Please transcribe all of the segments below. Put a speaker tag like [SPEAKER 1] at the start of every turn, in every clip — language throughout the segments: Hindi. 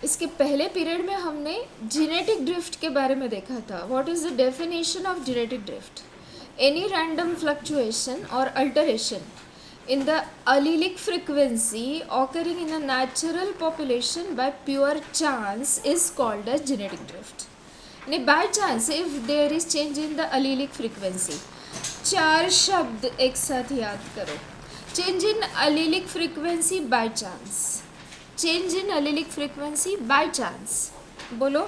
[SPEAKER 1] इसके पहले पीरियड में हमने जेनेटिक ड्रिफ्ट के बारे में देखा था. What is the definition of genetic drift? Any random fluctuation और alteration in the allelic frequency occurring in a natural population by pure chance is called as genetic drift. नहीं, by chance, if there is change in the allelic frequency. 4 शब्द एक साथ याद करो. Change in allelic frequency by chance. Change in allelic frequency by chance. बोलो.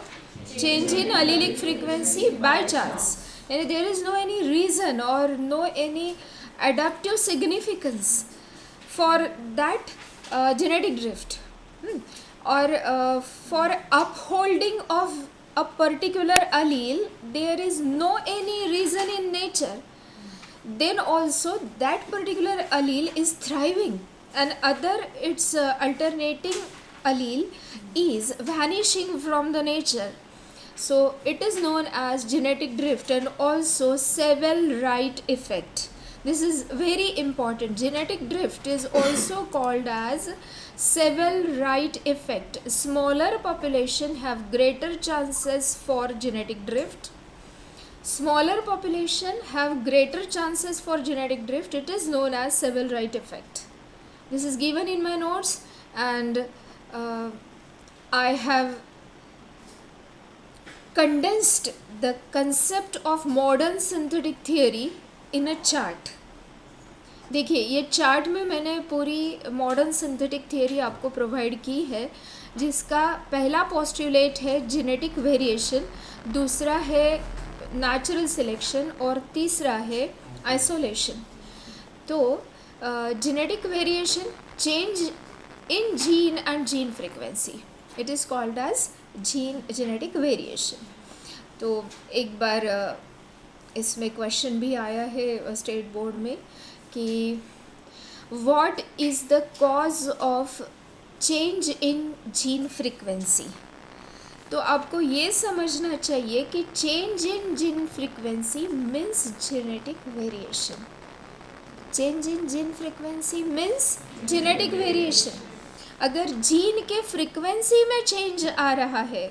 [SPEAKER 1] Change in allelic frequency by chance. यानी there is no any reason or no any adaptive significance for that genetic drift, or for upholding of a particular allele there is no any reason in nature, then also that particular allele is thriving and other its alternating allele is vanishing from the nature. So it is known as genetic drift and also Seville-Wright effect. This is very important. Genetic drift is also called as Seville-Wright effect. Smaller population have greater chances for genetic drift. Smaller population have greater chances for genetic drift. It is known as Seville-Wright effect. This is given in my notes, and I have condensed the concept of modern synthetic theory in a chart. देखिए, ये चार्ट में मैंने पूरी मॉडर्न सिंथेटिक थियरी आपको प्रोवाइड की है, जिसका पहला पोस्टुलेट है जेनेटिक वेरिएशन, दूसरा है नेचुरल सिलेक्शन और तीसरा है आइसोलेशन. तो genetic variation, change in gene and gene frequency, it is called as genetic variation. तो एक बार इसमें क्वेश्चन भी आया है स्टेट बोर्ड में कि what is the cause of change in gene frequency. तो आपको ये समझना चाहिए कि change in gene frequency means genetic variation. Change in gene frequency means genetic variation. अगर जीन के फ्रीक्वेंसी में चेंज आ रहा है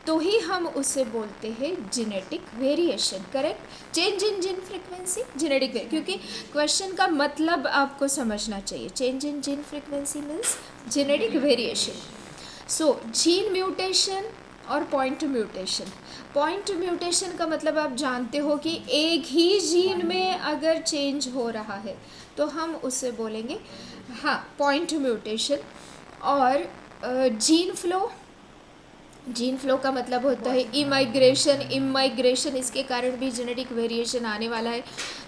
[SPEAKER 1] तो ही हम उसे बोलते हैं genetic variation. Correct. Change in gene frequency, genetic variation, क्योंकि क्वेश्चन का मतलब आपको समझना चाहिए. Change in gene frequency means genetic variation. So gene mutation और पॉइंट म्यूटेशन. पॉइंट म्यूटेशन का मतलब आप जानते हो कि एक ही जीन में अगर चेंज हो रहा है तो हम उसे बोलेंगे पॉइंट म्यूटेशन. और जीन फ्लो, जीन फ्लो का मतलब होता है इमाइग्रेशन. इमाइग्रेशन, इसके कारण भी जेनेटिक वेरिएशन आने वाला है.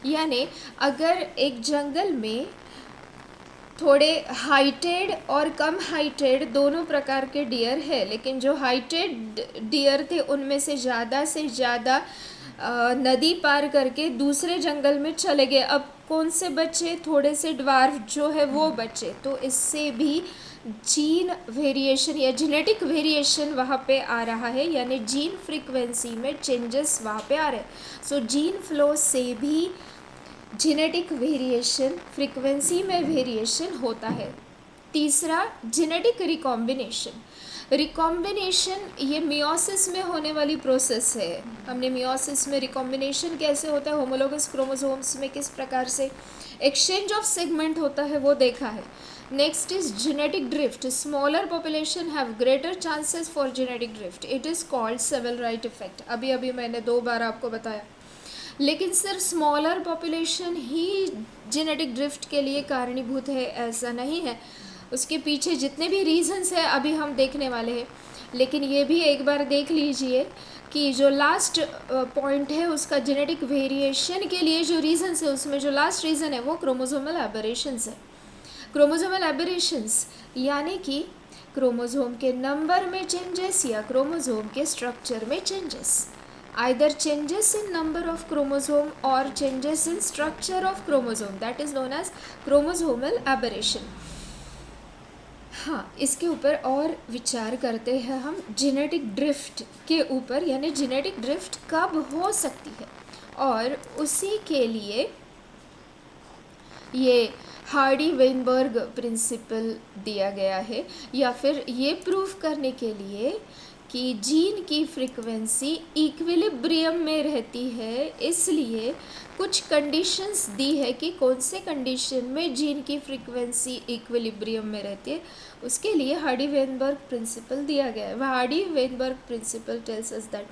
[SPEAKER 1] यानी अगर एक जंगल में थोड़े हाइटेड और कम हाइटेड दोनों प्रकार के डियर है, लेकिन जो हाइटेड डियर थे उनमें से ज़्यादा नदी पार करके दूसरे जंगल में चले गए. अब कौन से बच्चे? थोड़े से ड्वार्फ जो है वो बच्चे. तो इससे भी जीन वेरिएशन या जेनेटिक वेरिएशन वहाँ पे आ रहा है, यानी जीन फ्रीक्वेंसी में चेंजेस वहाँ पे आ रहे हैं. सो जीन फ्लो से भी जेनेटिक वेरिएशन, फ्रीक्वेंसी में वेरिएशन होता है. तीसरा, जेनेटिक रिकॉम्बिनेशन. रिकॉम्बिनेशन ये मियोसिस में होने वाली प्रोसेस है. हमने मियोसिस में रिकॉम्बिनेशन कैसे होता है, होमोलोगस क्रोमोसोम्स में किस प्रकार से एक्सचेंज ऑफ सेगमेंट होता है वो देखा है. Next is genetic drift. Smaller population have greater chances for genetic drift. It is called Sewell-right effect. अभी मैंने 2 बार आपको बताया. लेकिन सिर्फ स्मॉलर पॉपुलेशन ही जेनेटिक ड्रिफ्ट के लिए कारणीभूत है ऐसा नहीं है. उसके पीछे जितने भी रीजंस है अभी हम देखने वाले हैं. लेकिन ये भी एक बार देख लीजिए कि जो लास्ट पॉइंट है उसका जेनेटिक वेरिएशन के लिए जो रीजंस है उसमें जो लास्ट रीज़न है वो क्रोमोसोमल एबरेशंस है. क्रोमोसोमल एबरेशंस यानी कि क्रोमोसोम के नंबर में चेंजेस या क्रोमोसोम के स्ट्रक्चर में changes. either changes in number of chromosome or changes in structure of chromosome, that is known as chromosomal aberration. हाँ, इसके ऊपर और विचार करते हैं हम जेनेटिक ड्रिफ्ट के ऊपर, यानी जेनेटिक ड्रिफ्ट कब हो सकती है. और उसी के लिए ये हार्डी वेनबर्ग प्रिंसिपल दिया गया है, या फिर ये प्रूफ करने के लिए कि जीन की फ्रीक्वेंसी इक्विलिब्रियम में रहती है, इसलिए कुछ कंडीशंस दी है कि कौन से कंडीशन में जीन की फ्रीक्वेंसी इक्विलिब्रियम में रहती है, उसके लिए हार्डी वेनबर्ग प्रिंसिपल दिया गया है. Hardy Weinberg principle tells us that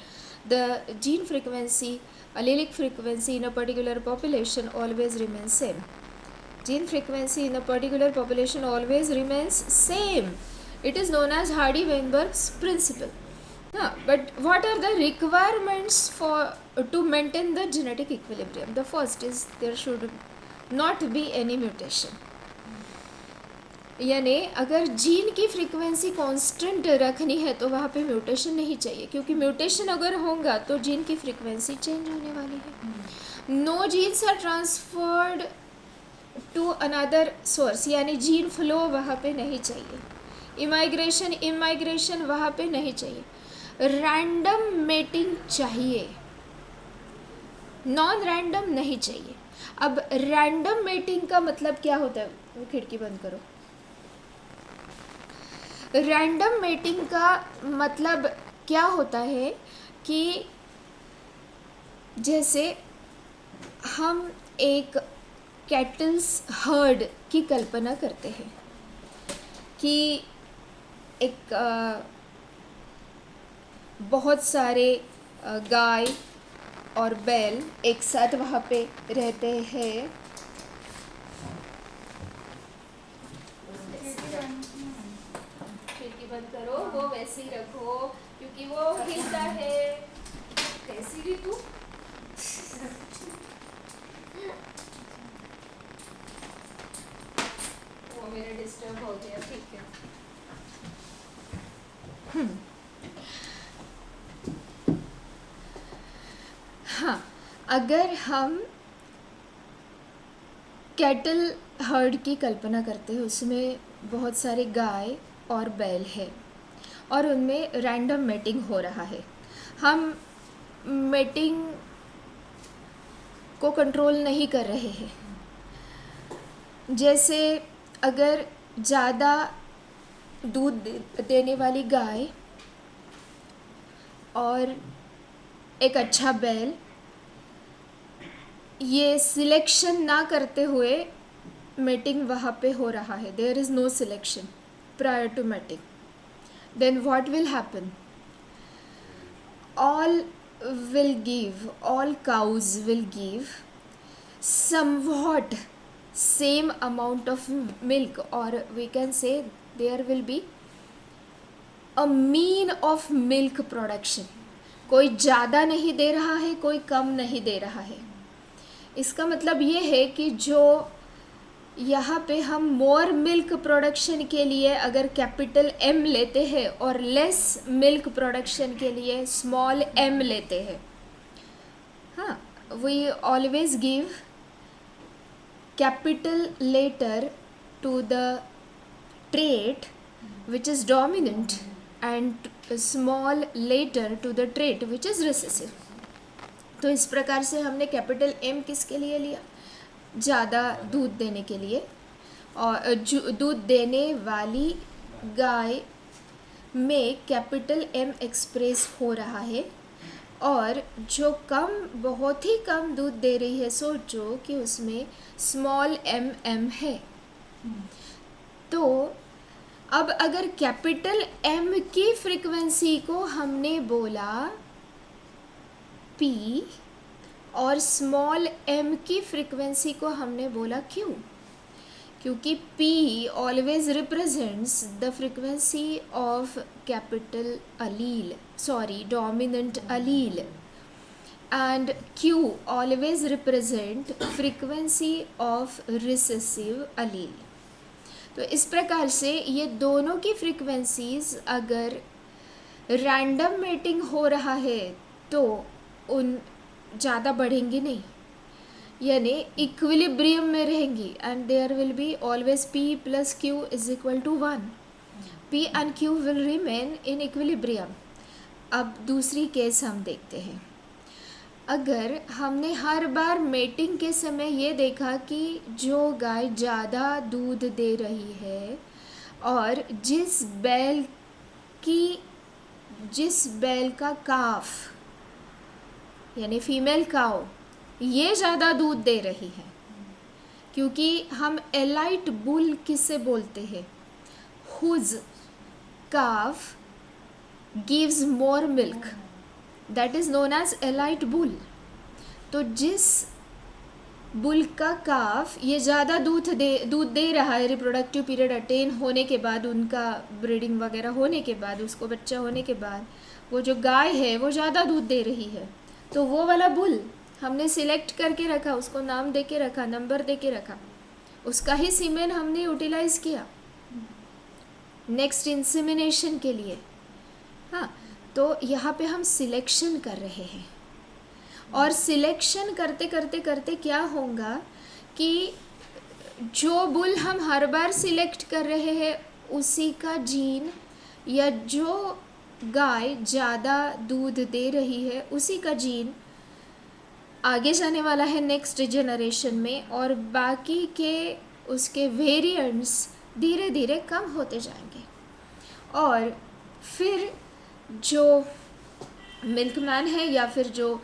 [SPEAKER 1] the gene frequency, allelic frequency in a particular population always remains same. Gene frequency in a particular population always remains same. It is known as Hardy-Weinberg's principle. But what are the requirements for to maintain the genetic equilibrium? The first is there should not be any mutation. यानी अगर जीन की फ्रीक्वेंसी कांस्टेंट रखनी है तो वहाँ पे म्यूटेशन नहीं चाहिए, क्योंकि म्यूटेशन अगर होगा तो जीन की फ्रीक्वेंसी चेंज होने वाली है. No genes are transferred to another source, यानी जीन फ्लो वहाँ पे नहीं चाहिए. इमाइग्रेशन वहाँ पे नहीं चाहिए. रैंडम मेटिंग चाहिए, नॉन रैंडम नहीं चाहिए. अब रैंडम मेटिंग का मतलब क्या होता है? वो खिड़की बंद करो. रैंडम मेटिंग का मतलब क्या होता है कि जैसे हम एक कैटल्स हर्ड की कल्पना करते हैं कि एक बहुत सारे गाय और बैल एक साथ वहाँ पे रहते हैं. बंद करो, वो वैसे ही रखो क्योंकि वो हिलता है. कैसी भी तू वो मेरा डिस्टर्ब हो गया. ठीक है. हाँ, अगर हम कैटल हर्ड की कल्पना करते हैं, उसमें बहुत सारे गाय और बैल है और उनमें रैंडम मेटिंग हो रहा है. हम मेटिंग को कंट्रोल नहीं कर रहे हैं. जैसे अगर ज़्यादा दूध देने वाली गाय और एक अच्छा बैल, ये सिलेक्शन ना करते हुए मेटिंग वहाँ पे हो रहा है. There is no selection prior to mating. Then what will happen? All cows will give somewhat same amount of milk, or we can say there will be a mean of milk production. कोई ज़्यादा नहीं दे रहा है, कोई कम नहीं दे रहा है. इसका मतलब ये है कि जो यहाँ पे हम मोर मिल्क प्रोडक्शन के लिए अगर कैपिटल M लेते हैं और लेस मिल्क प्रोडक्शन के लिए स्मॉल m लेते हैं. हाँ, we always give capital letter to the trait which is dominant and small letter to the trait which is recessive. तो इस प्रकार से हमने कैपिटल M किसके लिए लिया? ज़्यादा दूध देने के लिए. और दूध देने वाली गाय में कैपिटल M एक्सप्रेस हो रहा है, और जो बहुत ही कम दूध दे रही है, सोचो कि उसमें स्मॉल m है. तो अब अगर कैपिटल M की फ्रीक्वेंसी को हमने बोला P और स्मॉल m की फ्रीक्वेंसी को हमने बोला Q, क्योंकि P always represents the frequency of capital allele, dominant allele, and Q always represent frequency of recessive allele. तो इस प्रकार से ये दोनों की फ्रीक्वेंसीज अगर रैंडम मेटिंग हो रहा है तो उन ज़्यादा बढ़ेंगी नहीं, यानी इक्विलिब्रियम में रहेंगी. And there will be always P plus Q is equal to 1. P and Q will remain in equilibrium. अब दूसरी केस हम देखते हैं. अगर हमने हर बार मेटिंग के समय ये देखा कि जो गाय ज़्यादा दूध दे रही है और जिस बैल का काफ यानी फीमेल काऊ ये ज़्यादा दूध दे रही है, क्योंकि हम एलाइट बुल किसे बोलते हैं, whose calf gives more milk, that is known as elite bull. तो जिस बुल का काफ ये ज़्यादा दूध दे रहा है, रिप्रोडक्टिव पीरियड अटेन होने के बाद, उनका ब्रीडिंग वगैरह होने के बाद, उसको बच्चा होने के बाद, वो जो गाय है वो ज़्यादा दूध दे रही है, तो वो वाला बुल हमने सिलेक्ट करके रखा, उसको नाम दे के रखा, नंबर दे के रखा, उसका ही सीमेन हमने यूटिलाइज किया नेक्स्ट इंसेमिनेशन के लिए। हाँ, तो यहाँ पे हम सिलेक्शन कर रहे हैं, और सिलेक्शन करते करते करते क्या होगा कि जो बुल हम हर बार सिलेक्ट कर रहे हैं उसी का जीन, या जो गाय ज़्यादा दूध दे रही है उसी का जीन आगे जाने वाला है नेक्स्ट जनरेशन में, और बाकी के उसके वेरिएंट्स धीरे धीरे कम होते जाएंगे। और फिर जो मिल्कमैन है या फिर जो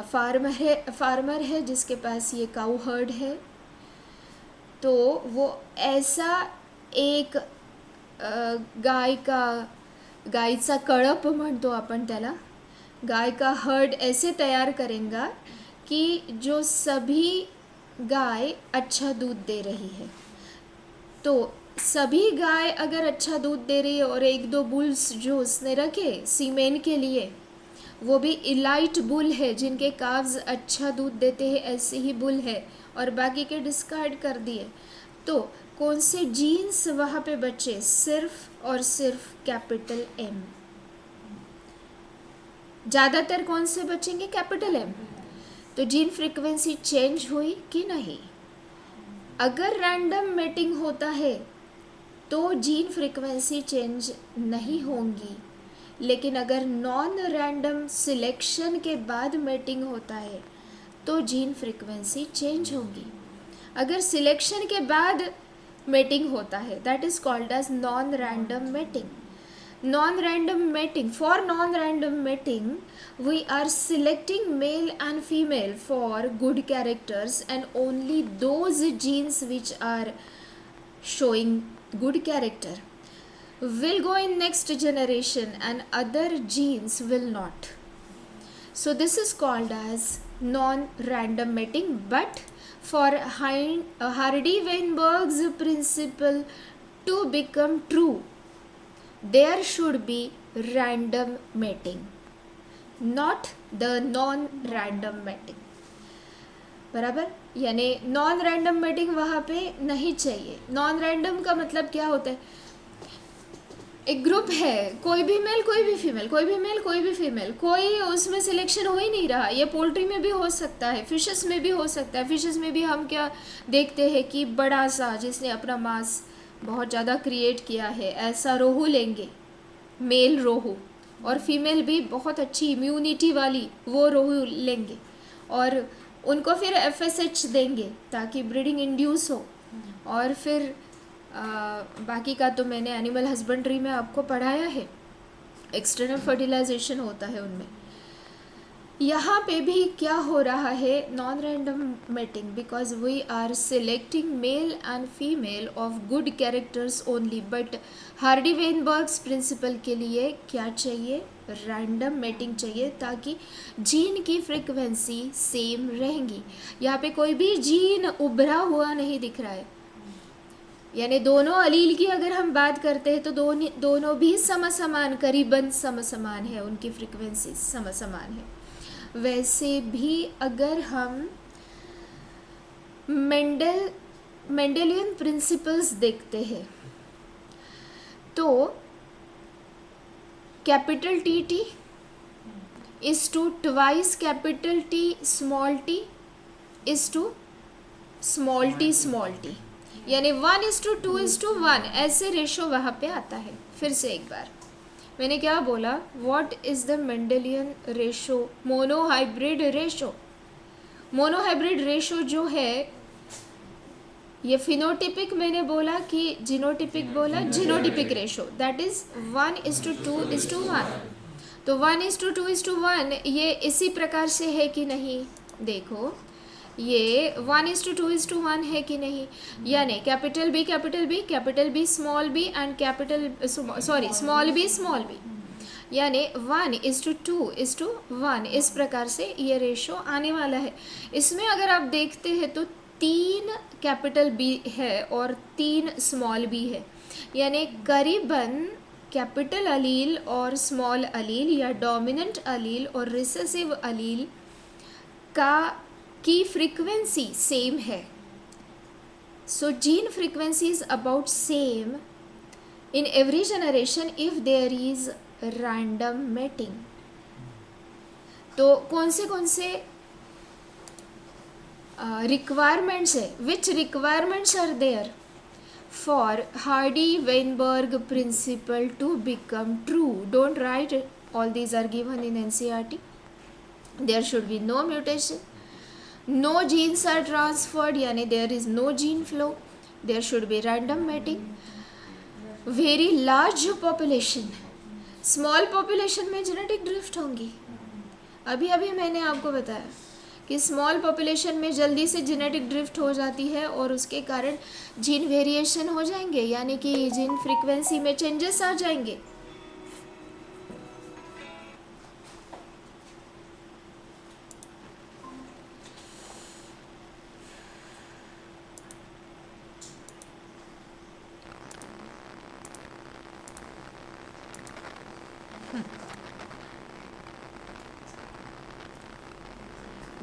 [SPEAKER 1] फार्मर है जिसके पास ये काऊ हर्ड है, तो वो ऐसा एक गायचा कळप म्हणतो आपण त्याला, गाय का हर्ड ऐसे तैयार करेगा कि जो सभी गाय अच्छा दूध दे रही है। तो सभी गाय अगर अच्छा दूध दे रही है और एक दो बुल्स जो उसने रखे सीमेन के लिए वो भी इलाइट बुल है, जिनके काव्स अच्छा दूध देते हैं ऐसे ही बुल है, और बाकी के डिस्कार्ड कर दिए, तो कौन से जीन्स वहाँ पे बचे, सिर्फ और सिर्फ कैपिटल एम। ज़्यादातर कौन से बचेंगे, कैपिटल एम। तो जीन फ्रीक्वेंसी चेंज हुई कि नहीं। अगर रैंडम मेटिंग होता है तो जीन फ्रीक्वेंसी चेंज नहीं होंगी, लेकिन अगर नॉन रैंडम सिलेक्शन के बाद मेटिंग होता है तो जीन फ्रीक्वेंसी चेंज होगी। अगर सिलेक्शन के बाद मेटिंग होता है that is called as non random mating. For non-random mating, we are selecting male and female for good characters, and only those genes which are showing good character will go in next generation and other genes will not. So this is called as non-random mating. But for Hardy-Weinberg's principle to become true, there should be random mating, not the non-random mating. बराबर, यानी नॉन रैंडम मेटिंग वहाँ पे नहीं चाहिए। नॉन रैंडम का मतलब क्या होता है, एक ग्रुप है, कोई भी मेल कोई भी फीमेल, कोई भी मेल कोई भी फीमेल, कोई उसमें सिलेक्शन हो ही नहीं रहा। ये पोल्ट्री में भी हो सकता है, फिशेस में भी हो सकता है। फिशेस में भी हम क्या देखते हैं कि बड़ा सा जिसने अपना मांस बहुत ज़्यादा क्रिएट किया है ऐसा रोहू लेंगे, मेल रोहू, और फीमेल भी बहुत अच्छी इम्यूनिटी वाली वो रोहू लेंगे, और उनको फिर FSH देंगे ताकि ब्रीडिंग इंड्यूस हो। और फिर बाकी का तो मैंने एनिमल हस्बेंड्री में आपको पढ़ाया है, एक्सटर्नल फर्टिलाइजेशन होता है उनमें। यहाँ पे भी क्या हो रहा है, non random mating, because we are selecting male and female of good characters only. But Hardy Weinberg's principle के लिए क्या चाहिए, रैंडम मेटिंग चाहिए, ताकि जीन की फ्रिक्वेंसी सेम रहेंगी। यहाँ पे कोई भी जीन उभरा हुआ नहीं दिख रहा है, यानी दोनों अलील की अगर हम बात करते हैं तो दोनों भी समसमान, करीबन समसमान है, उनकी फ्रिक्वेंसी समसमान है। वैसे भी अगर हम मेंडेलियन प्रिंसिपल्स देखते हैं तो capital T is to twice capital T small T is to small T, यानी 1:2:1 ऐसे रेशो वहाँ पे आता है। फिर से एक बार, मैंने क्या बोला, what is the Mendelian ratio, monohybrid ratio. Monohybrid ratio जो है ये फिनोटिपिक मैंने बोला कि जीनोटिपिक बोला, जीनोटिपिक रेशो दैट इज़ 1:2:1। तो 1:2:1 ये इसी प्रकार से है कि नहीं, देखो ये 1:2:1 है कि नहीं, यानी capital B capital B capital B small B and capital small B, यानी 1:2:1 इस प्रकार से ये रेशो आने वाला है। इसमें अगर आप देखते हैं तो 3 कैपिटल बी है और 3 स्मॉल बी है, यानी करीबन कैपिटल अलील और स्मॉल अलील या डोमिनेंट अलील और रिसेसिव अलील की फ्रीक्वेंसी सेम है। So gene frequency is about same in every generation if there is random mating। तो कौन से रिक्वायरमेंट्स है, which requirements are there for Hardy-Weinberg principle to become true? Don't write it, all these are given in NCERT। there should be no mutation, no genes are transferred, यानी there is no gene flow, there should be random mating, very large population, small population में जेनेटिक ड्रिफ्ट होंगी। अभी अभी मैंने आपको बताया कि स्मॉल पॉपुलेशन में जल्दी से जेनेटिक ड्रिफ्ट हो जाती है और उसके कारण जीन वेरिएशन हो जाएंगे, यानी कि जीन फ्रीक्वेंसी में चेंजेस आ जाएंगे।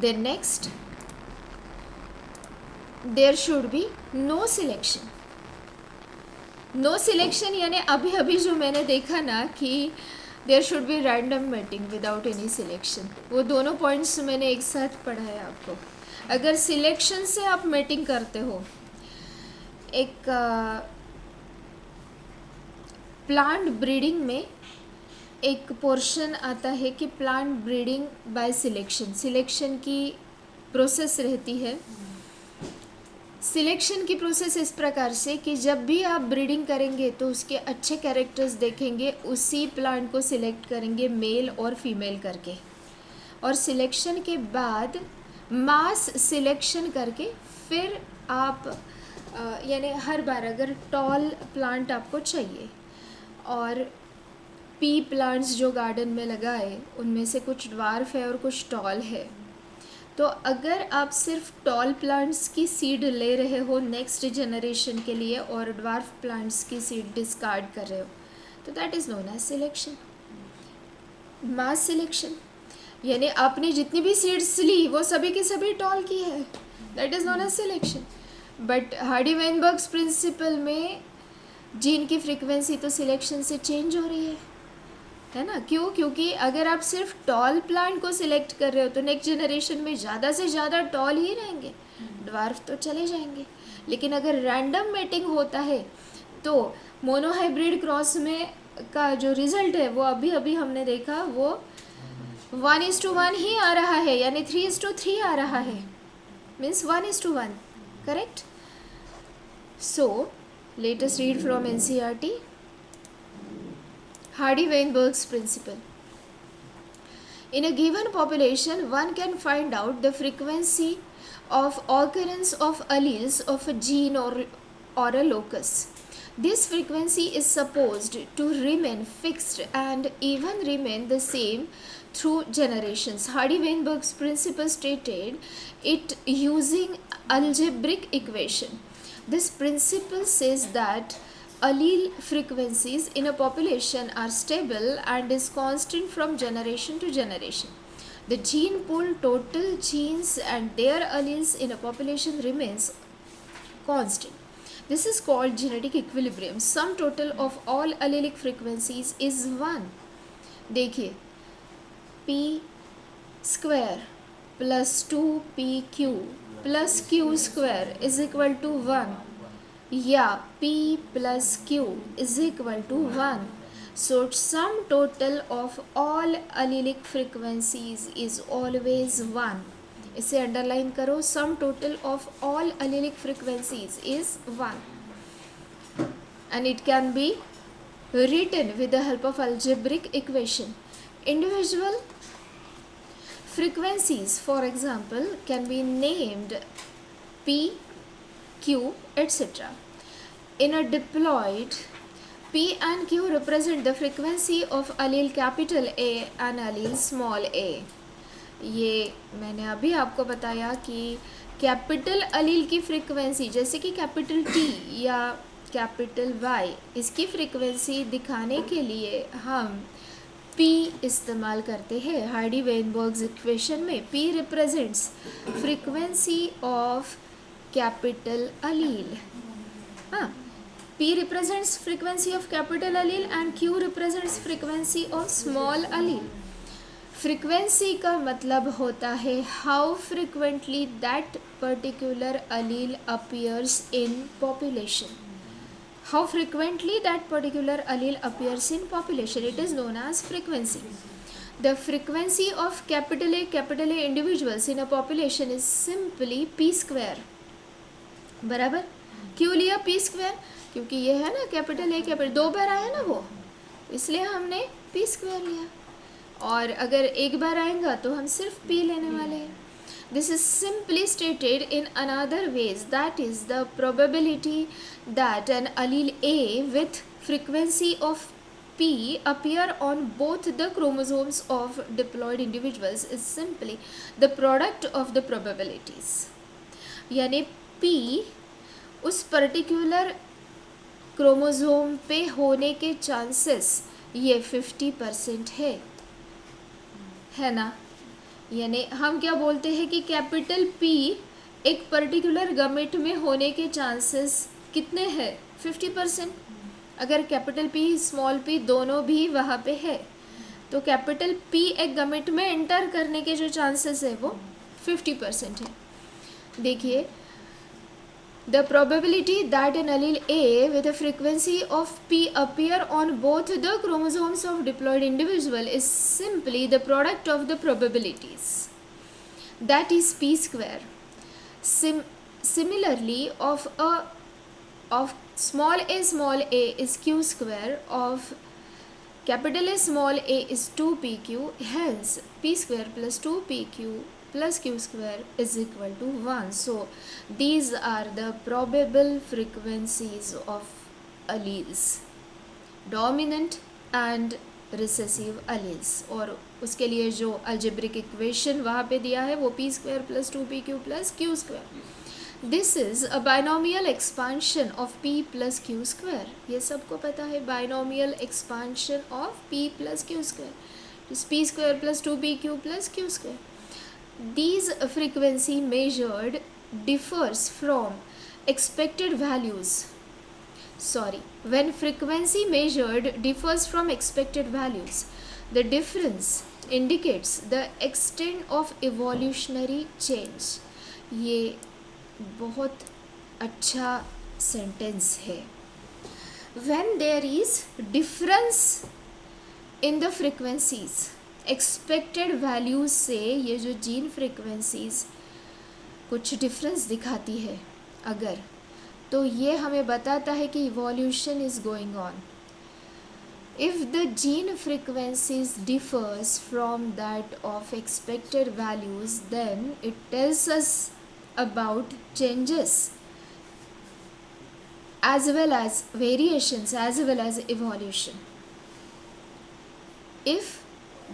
[SPEAKER 1] Then next, there should be no selection। No selection यानी अभी अभी जो मैंने देखा ना कि there should be random mating without any selection, वो दोनों पॉइंट्स मैंने एक साथ पढ़ा है आपको। अगर सिलेक्शन से आप मेटिंग करते हो, एक प्लांट ब्रीडिंग में एक पोर्शन आता है कि plant breeding by selection, selection की प्रोसेस रहती है। सिलेक्शन की प्रोसेस इस प्रकार से कि जब भी आप ब्रीडिंग करेंगे तो उसके अच्छे कैरेक्टर्स देखेंगे, उसी प्लांट को सिलेक्ट करेंगे मेल और फीमेल करके, और सिलेक्शन के बाद मास सिलेक्शन करके फिर आप यानी हर बार अगर टॉल प्लांट आपको चाहिए और पी प्लांट्स जो गार्डन में लगाए उनमें से कुछ ड्वार्फ है और कुछ टॉल है, तो अगर आप सिर्फ टॉल प्लांट्स की सीड ले रहे हो नेक्स्ट जनरेशन के लिए और ड्वार्फ प्लांट्स की सीड डिस्कार्ड कर रहे हो, तो that is known as selection, mass selection. यानी आपने जितनी भी सीड्स ली वो सभी की सभी टॉल की है, that is known as selection. But Hardy Weinberg's principle में जीन की फ्रीक्वेंसी तो सिलेक्शन से चेंज हो रही है ना। क्यों? क्योंकि अगर आप सिर्फ टॉल प्लांट को सिलेक्ट कर रहे हो तो नेक्स्ट जनरेशन में ज़्यादा से ज़्यादा टॉल ही रहेंगे, ड्वार्फ तो चले जाएंगे। लेकिन अगर रैंडम मेटिंग होता है तो मोनोहाइब्रिड क्रॉस में का जो रिज़ल्ट है वो अभी अभी हमने देखा वो 1:1 ही आ रहा है, यानी 3:3 आ रहा है, means 1:1, correct. So let us read from NCERT, Hardy-Weinberg's principle। In a given population, one can find out the frequency of occurrence of alleles of a gene or a locus. This frequency is supposed to remain fixed and even remain the same through generations. Hardy-Weinberg's principle stated it using algebraic equation. This principle says that allele frequencies in a population are stable and is constant from generation to generation. The gene pool, total genes and their alleles in a population remains constant. This is called genetic equilibrium. Sum total of all allelic frequencies is 1. देखिए, p square plus 2pq plus q square is equal to 1, या p plus q is equal to 1। So sum total of all allelic frequencies is always 1. इसे अंडरलाइन करो, sum total of all allelic frequencies is 1, and it can be written with the help of algebraic equation. Individual frequencies, for example, can be named P, Q, etc. In a diploid, P and Q represent the frequency of allele capital A and allele small a. ये मैंने अभी आपको बताया कि कैपिटल allele की फ्रीक्वेंसी, जैसे कि कैपिटल T या कैपिटल Y, इसकी फ्रीक्वेंसी दिखाने के लिए हम P इस्तेमाल करते हैं. हार्डी-वेनबर्ग्स इक्वेशन में P represents frequency of capital allele. हाँ, P represents frequency of capital allele and Q represents frequency of small allele. Frequency का मतलब होता है how frequently that particular allele appears in population. How frequently that particular allele appears in population, it is known as frequency. The frequency of capital A individuals in a population is simply P square. बराबर. क्यों लिया P square? क्योंकि ये है ना कैपिटल ए कैपिटल, 2 बार आया ना वो, इसलिए हमने P स्क्वायर लिया. और अगर एक बार आएगा तो हम सिर्फ P लेने वाले हैं. This is simply stated in another ways, that is the probability that an allele A with frequency of P appear on both the chromosomes of diploid individuals is simply the product of the probabilities. यानी P उस पर्टिकुलर क्रोमोसोम पे होने के चांसेस ये 50% है ना. यानी हम क्या बोलते हैं कि कैपिटल P एक पर्टिकुलर गमेट में होने के चांसेस कितने हैं? 50%. अगर कैपिटल P स्मॉल p दोनों भी वहाँ पे है तो कैपिटल P एक गमेट में एंटर करने के जो चांसेस है वो 50% है. देखिए, the probability that an allele A with a frequency of P appear on both the chromosomes of diploid individual is simply the product of the probabilities, that is P square. Similarly, of small a is Q square, of capital A small a is 2pq, hence P square plus 2pq plus Q square is equal to 1. So these are the probable frequencies of alleles, dominant and recessive alleles. और उसके लिए जो algebraic equation वहाँ पे दिया है वो P square plus 2pq plus Q square. This is a binomial expansion of P plus Q square. ये सबको पता है, binomial expansion of P plus Q square is P square plus 2pq plus Q square. These frequency measured differs from expected values. When frequency measured differs from expected values, the difference indicates the extent of evolutionary change. ये बहुत अच्छा सेंटेंस है. When there is difference in the frequencies, expected values से ये जो जीन फ्रीक्वेंसीज कुछ डिफरेंस दिखाती है अगर, तो ये हमें बताता है कि evolution is going on. If the gene frequencies differs from that of expected values, then it tells us about changes as well as variations as well as evolution. If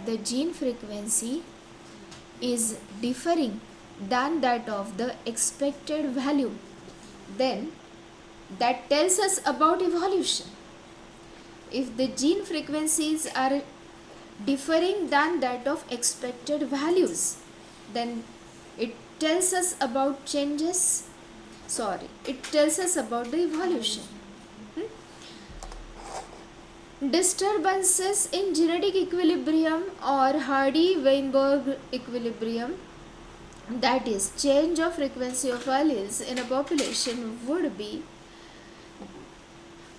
[SPEAKER 1] the gene frequency is differing than that of the expected value, then that tells us about evolution. If the gene frequencies are differing than that of expected values, then it tells us about changes. It tells us about the evolution. Disturbances in genetic equilibrium or Hardy-Weinberg equilibrium, that is change of frequency of alleles in a population,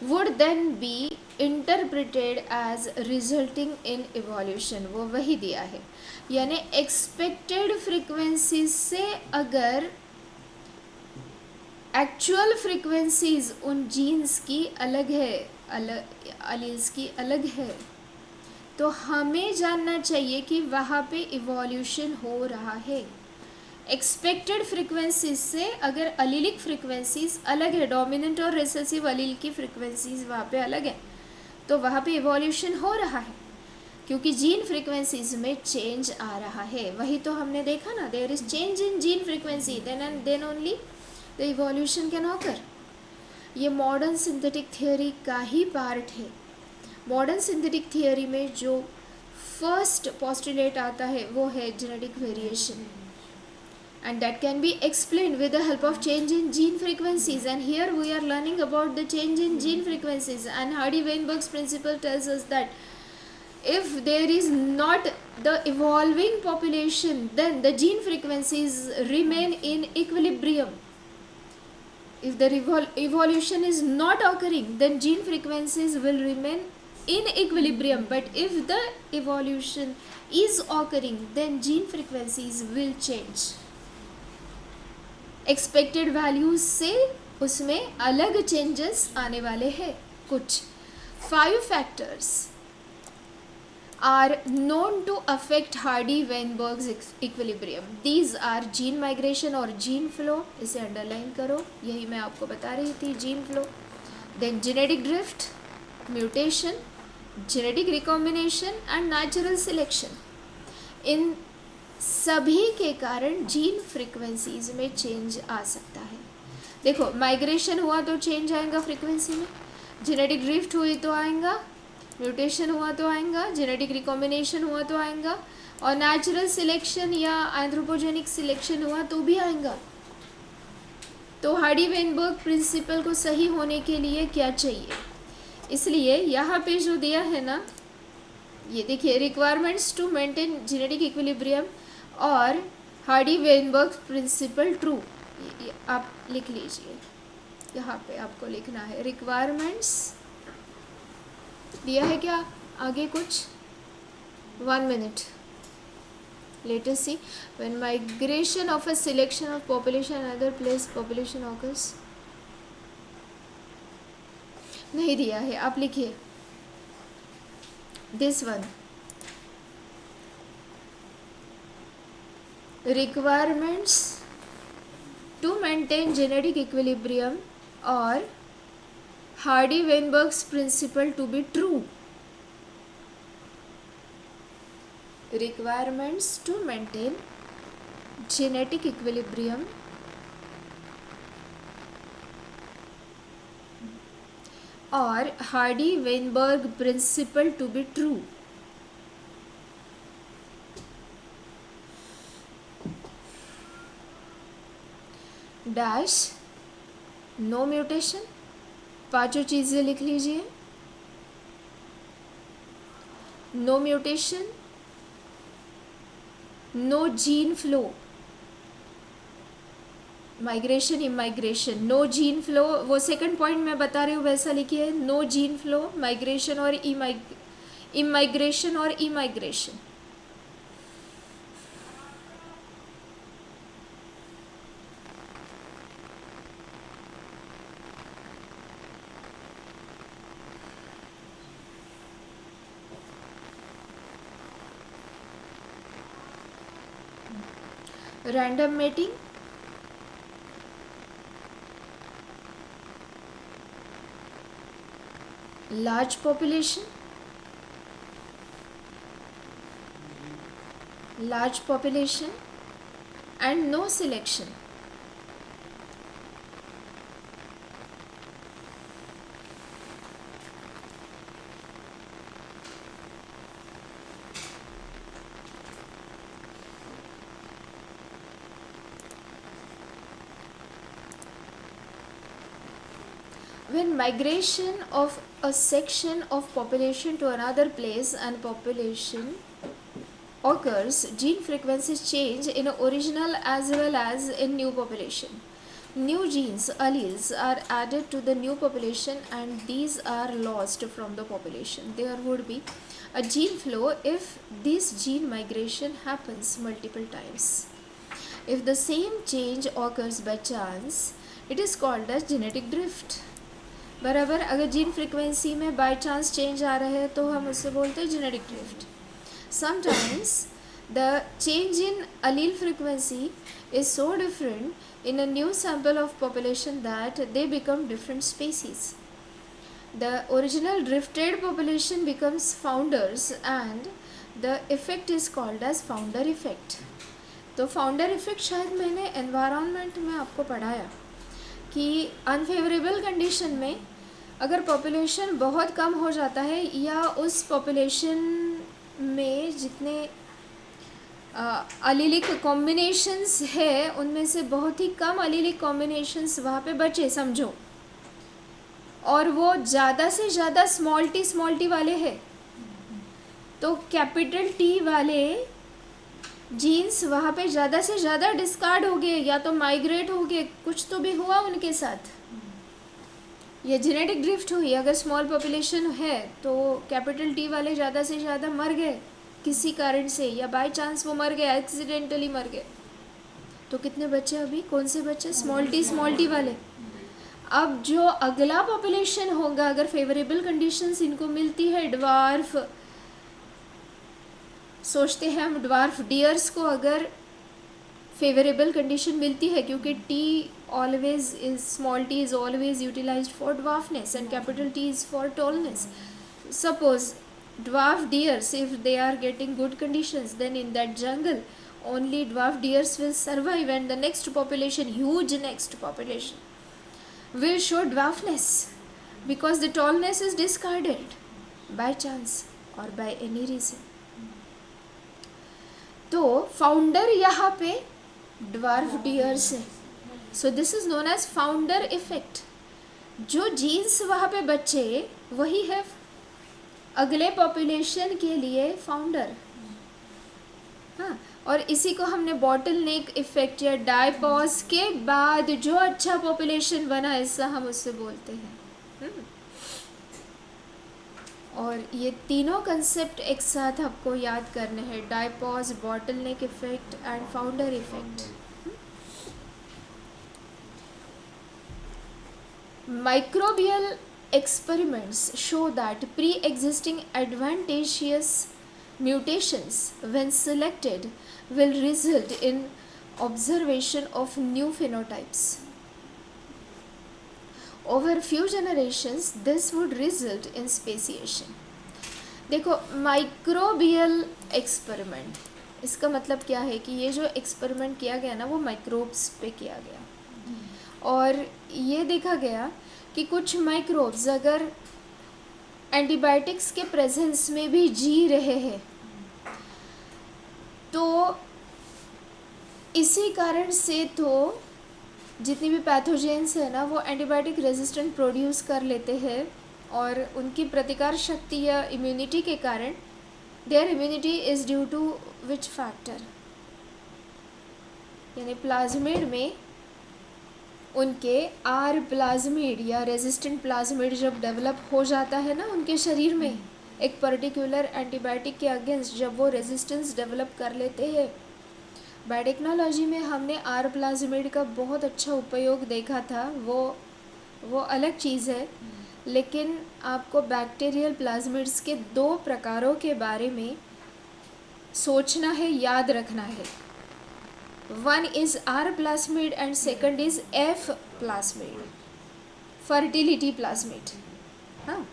[SPEAKER 1] would then be interpreted as resulting in evolution, वो वही दिया है, यानी एक्सपेक्टेड फ्रीक्वेंसी से अगर एक्चुअल फ्रीक्वेंसीज उन जीन्स की अलग है, अलील्स की अलग है, तो हमें जानना चाहिए कि वहाँ पे इवोल्यूशन हो रहा है। एक्सपेक्टेड फ्रीक्वेंसीज से अगर अलीलिक फ्रीक्वेंसीज अलग है, डोमिनेंट और रिसेसिव अलील की फ्रीक्वेंसीज वहाँ पे अलग है, तो वहाँ पे इवोल्यूशन हो रहा है, क्योंकि जीन फ्रीक्वेंसीज में चेंज आ रहा है। वही तो हमने देखा ना, there is change in gene frequency, then only the evolution can occur. ये मॉडर्न सिंथेटिक थियोरी का ही पार्ट है। मॉडर्न सिंथेटिक थियोरी में जो फर्स्ट पोस्टुलेट आता है वो है genetic variation, and that can be explained with the help of change in gene frequencies, and here we are learning about the change in gene frequencies, and Hardy-Weinberg's principle tells us that if there is not the evolving population, then the gene frequencies remain in equilibrium. If the evolution is not occurring, then gene frequencies will remain in equilibrium, but if the evolution is occurring, then gene frequencies will change. Expected values से उसमें अलग चेंजेस आने वाले हैं कुछ। 5 factors are known to affect Hardy Weinberg's equilibrium. These are gene migration और जीन फ्लो, इसे अंडरलाइन करो, यही मैं आपको बता रही थी, gene flow. Then genetic drift, mutation, genetic recombination and natural selection. इन सभी के कारण जीन फ्रीक्वेंसीज में चेंज आ सकता है। देखो, माइग्रेशन हुआ तो चेंज आएगा फ्रीक्वेंसी में, जेनेटिक ड्रिफ्ट हुई तो आएगा, म्यूटेशन हुआ तो आएगा, जेनेटिक रिकॉम्बिनेशन हुआ तो आएगा, और नेचुरल सिलेक्शन या एंथ्रोपोजेनिक सिलेक्शन हुआ तो भी आएगा। तो हार्डी-वेनबर्ग प्रिंसिपल को सही होने के लिए क्या चाहिए, इसलिए यहाँ पे जो दिया है ना, ये देखिए, requirements to maintain genetic equilibrium और हार्डी-वेनबर्ग प्रिंसिपल ट्रू, आप लिख लीजिए, यहाँ पे आपको लिखना है रिक्वायरमेंट्स दिया है क्या, आगे कुछ 1 minute. Let us see, when migration of a selection of population other place population occurs, नहीं दिया है, आप लिखिए this one, requirements to maintain genetic equilibrium or Hardy-Weinberg's principle to be true. Requirements to maintain genetic equilibrium or Hardy-Weinberg principle to be true. Dash no mutation, पांचों चीज़ें लिख लीजिए, no mutation, no gene flow, migration immigration, no gene flow, वो सेकंड पॉइंट मैं बता रही हूँ वैसा लिखिए, नो जीन फ्लो, माइग्रेशन और इमाइग्रेशन और immigration. Random mating, large population, and no selection. When migration of a section of population to another place and population occurs, gene frequencies change in original as well as in new population. new genes, alleles, are added to the new population and these are lost from the population. There would be a gene flow if this gene migration happens multiple times. If the same change occurs by chance, it is called as genetic drift. बराबर, अगर जीन फ्रिक्वेंसी में बाय चांस चेंज आ रहे हैं तो हम उससे बोलते हैं genetic drift. Sometimes the change in allele frequency is so different in a new sample of population that they become different species. The original drifted population becomes founders and the effect is called as founder effect. तो फाउंडर इफेक्ट शायद मैंने एनवायरनमेंट में आपको पढ़ाया कि अनफेवरेबल कंडीशन में अगर पॉपुलेशन बहुत कम हो जाता है या उस पॉपुलेशन में जितने अलीलिक कॉम्बिनेशंस है उनमें से बहुत ही कम अलीलिक कॉम्बिनेशंस वहाँ पे बचे समझो, और वो ज़्यादा से ज़्यादा स्मॉल टी वाले हैं, तो कैपिटल टी वाले जीन्स वहाँ पे ज़्यादा से ज़्यादा डिस्कार्ड हो गए या तो माइग्रेट हो गए, कुछ तो भी हुआ उनके साथ, ये जेनेटिक ड्रिफ्ट हुई. अगर स्मॉल पॉपुलेशन है तो कैपिटल टी वाले ज़्यादा से ज़्यादा मर गए किसी कारण से या बाय चांस वो मर गए, एक्सीडेंटली मर गए, तो कितने बच्चे अभी, कौन से बच्चे, स्मॉल टी वाले. अब जो अगला पॉपुलेशन होगा अगर फेवरेबल कंडीशंस इनको मिलती है, ड्वार्फ सोचते हैं हम, ड्वार्फ डियर्स को अगर फेवरेबल कंडीशन मिलती है क्योंकि T always is, small T is always utilized for dwarfness and capital T is for tallness. Suppose dwarf deers, if they are getting good conditions, then in that jungle only dwarf deers will survive and the next population, huge next population, will show dwarfness because the tallness is discarded by chance or by any reason. तो फाउंडर यहाँ पे ड्वार्फ डियर्स है, so this is known as founder effect. जो जीन्स वहाँ पे बचे वही है अगले पॉपुलेशन के लिए फाउंडर. हाँ, और इसी को हमने बॉटल नेक इफेक्ट या डायपॉज के बाद जो अच्छा पॉपुलेशन बना ऐसा हम उससे बोलते हैं. और ये तीनों कंसेप्ट एक साथ आपको याद करने हैं, diapause, bottle neck effect and founder effect. Microbial experiments show that pre-existing advantageous mutations when selected will result in observation of new phenotypes. Over few generations this would result in speciation. देखो माइक्रोबियल एक्सपेरिमेंट, इसका मतलब क्या है कि ये जो एक्सपेरिमेंट किया गया ना वो माइक्रोब्स पे किया गया और ये देखा गया कि कुछ माइक्रोब्स अगर एंटीबायोटिक्स के प्रेजेंस में भी जी रहे हैं तो इसी कारण से तो जितनी भी पैथोजेंस है ना वो एंटीबायोटिक रेजिस्टेंट प्रोड्यूस कर लेते हैं और उनकी प्रतिकार शक्ति या इम्यूनिटी के कारण their immunity is due to which factor, यानी प्लाज्मिड में उनके आर प्लाज्मिड या रेजिस्टेंट प्लाज्मिड जब डेवलप हो जाता है ना उनके शरीर में एक पर्टिकुलर एंटीबायोटिक के अगेंस्ट, जब वो रेजिस्टेंस डेवलप कर लेते हैं. बायोटेक्नोलॉजी में हमने आर प्लाज्मिड का बहुत अच्छा उपयोग देखा था, वो अलग चीज़ है, लेकिन आपको बैक्टीरियल प्लाज्मिड्स के 2 प्रकारों के बारे में सोचना है, याद रखना है. One is R plasmid and second is F plasmid, fertility plasmid. हाँ,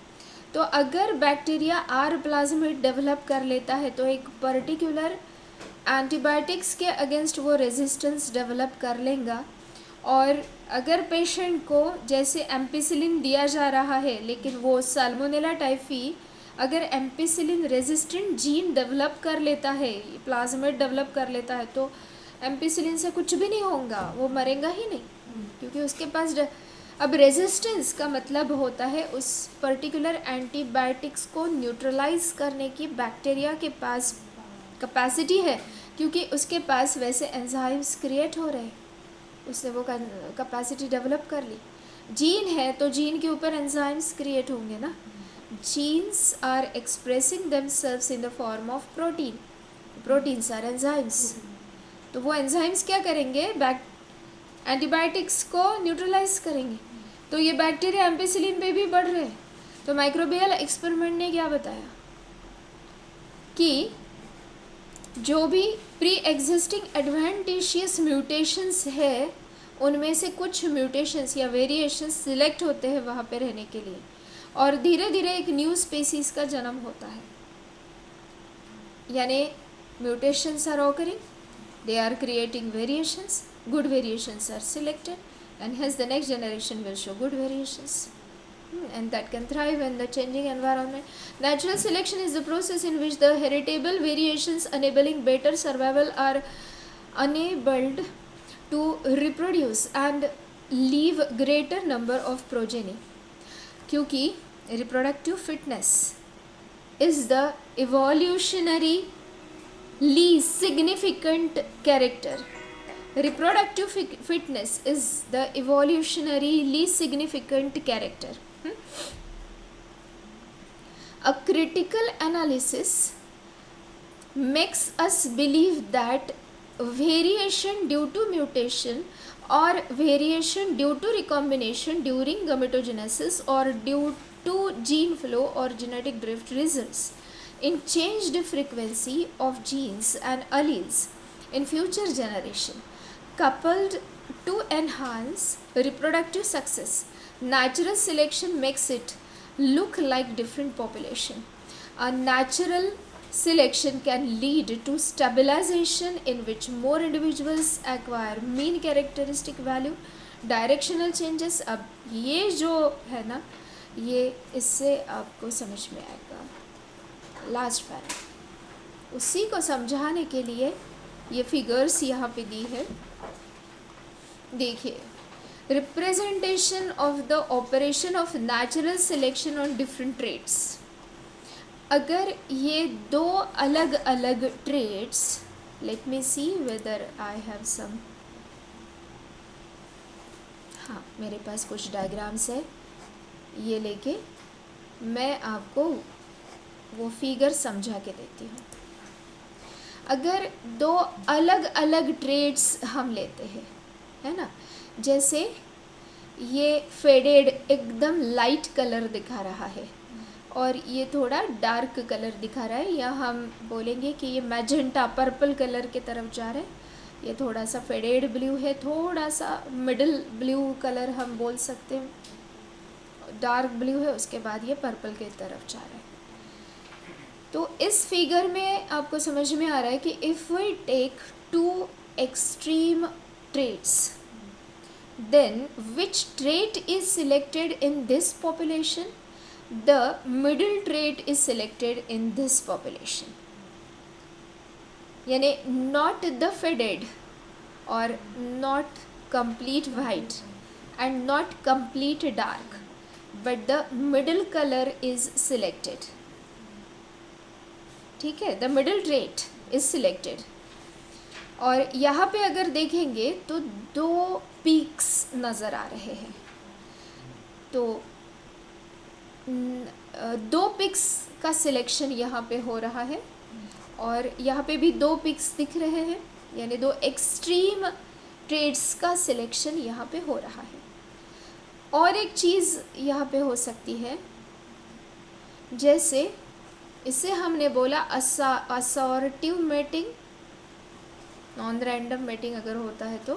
[SPEAKER 1] तो अगर बैक्टीरिया R plasmid डेवलप कर लेता है तो एक पर्टिकुलर एंटीबायोटिक्स के अगेंस्ट वो रेजिस्टेंस डेवलप कर लेगा. और अगर पेशेंट को जैसे एम्पिसिलिन दिया जा रहा है लेकिन वो साल्मोनेला टाइफी अगर एम्पिसिलिन रेजिस्टेंट जीन डेवलप कर लेता है, प्लाज्मिड डेवलप कर लेता है, तो एम्पिसिलिन से कुछ भी नहीं होगा, वो मरेगा ही नहीं क्योंकि उसके पास अब रेजिस्टेंस का मतलब होता है उस पर्टिकुलर एंटीबायोटिक्स को न्यूट्रलाइज करने की बैक्टीरिया के पास कैपेसिटी है क्योंकि उसके पास वैसे एंजाइम्स क्रिएट हो रहे हैं. उसने वो कैपेसिटी डेवलप कर ली। जीन है तो जीन के ऊपर एंजाइम्स क्रिएट होंगे ना। Genes are expressing themselves in the form of protein, proteins are enzymes. तो वो एंजाइम्स क्या करेंगे, एंटीबायोटिक्स को न्यूट्रलाइज करेंगे। तो ये बैक्टीरिया एम्पिसिलिन पे भी बढ़ रहे हैं। तो माइक्रोबियल एक्सपेरिमेंट ने क्या बताया कि जो भी प्री एग्जिस्टिंग एडवांटेशियस म्यूटेशंस है उनमें से कुछ म्यूटेशंस या वेरिएशंस सिलेक्ट होते हैं वहाँ पे रहने के लिए, और धीरे धीरे एक न्यू स्पीसीज का जन्म होता है। यानी mutations are occurring, they are creating variations, good variations are selected, and hence the next generation will show good variations, and that can thrive in the changing environment. Natural selection is the process in which the heritable variations enabling better survival are enabled to reproduce and leave greater number of progeny. क्योंकि reproductive fitness is the evolutionary least significant character. Reproductive fitness is the evolutionary least significant character. A critical analysis makes us believe that variation due to mutation or variation due to recombination during gametogenesis or due to gene flow or genetic drift results in changed frequency of genes and alleles in future generation, coupled to enhance reproductive success. Natural selection makes it look like different population. A natural selection can lead to stabilization in which more individuals acquire mean characteristic value, directional changes. अब ये जो है ना, ये इससे आपको समझ में आएगा। लास्ट पैरा, उसी को समझाने के लिए ये फिगर्स यहाँ पे दी है। देखिए, representation of the operation of natural selection on different traits. अगर ये दो अलग अलग traits, let me see whether I have some, हाँ मेरे पास कुछ डायग्राम्स है, ये लेके मैं आपको वो फिगर समझा के देती हूँ। अगर दो अलग अलग ट्रेड्स हम लेते हैं, है ना, जैसे ये फेडेड एकदम लाइट कलर दिखा रहा है और ये थोड़ा डार्क कलर दिखा रहा है, या हम बोलेंगे कि ये मैजेंटा पर्पल कलर के तरफ जा रहा है। ये थोड़ा सा फेडेड ब्लू है, थोड़ा सा मिडल ब्लू कलर हम बोल सकते हैं, डार्क ब्लू है, उसके बाद ये पर्पल के तरफ जा रहा है। तो इस फिगर में आपको समझ में आ रहा है कि if we take two extreme traits, then which trait is selected in this population? The middle trait is selected in this population. यानी not the faded or not complete white and not complete dark, but the middle color is selected. ठीक है, the middle trait is selected. और यहाँ पे अगर देखेंगे तो दो पीक्स नज़र आ रहे हैं। तो दो पिक्स का सिलेक्शन यहाँ पे हो रहा है और यहाँ पे भी दो पिक्स दिख रहे हैं, यानी दो एक्सट्रीम ट्रेड्स का सिलेक्शन यहाँ पे हो रहा है। और एक चीज़ यहाँ पे हो सकती है, जैसे इसे हमने बोला असॉर्टिव मेटिंग, नॉन रैंडम मेटिंग अगर होता है तो,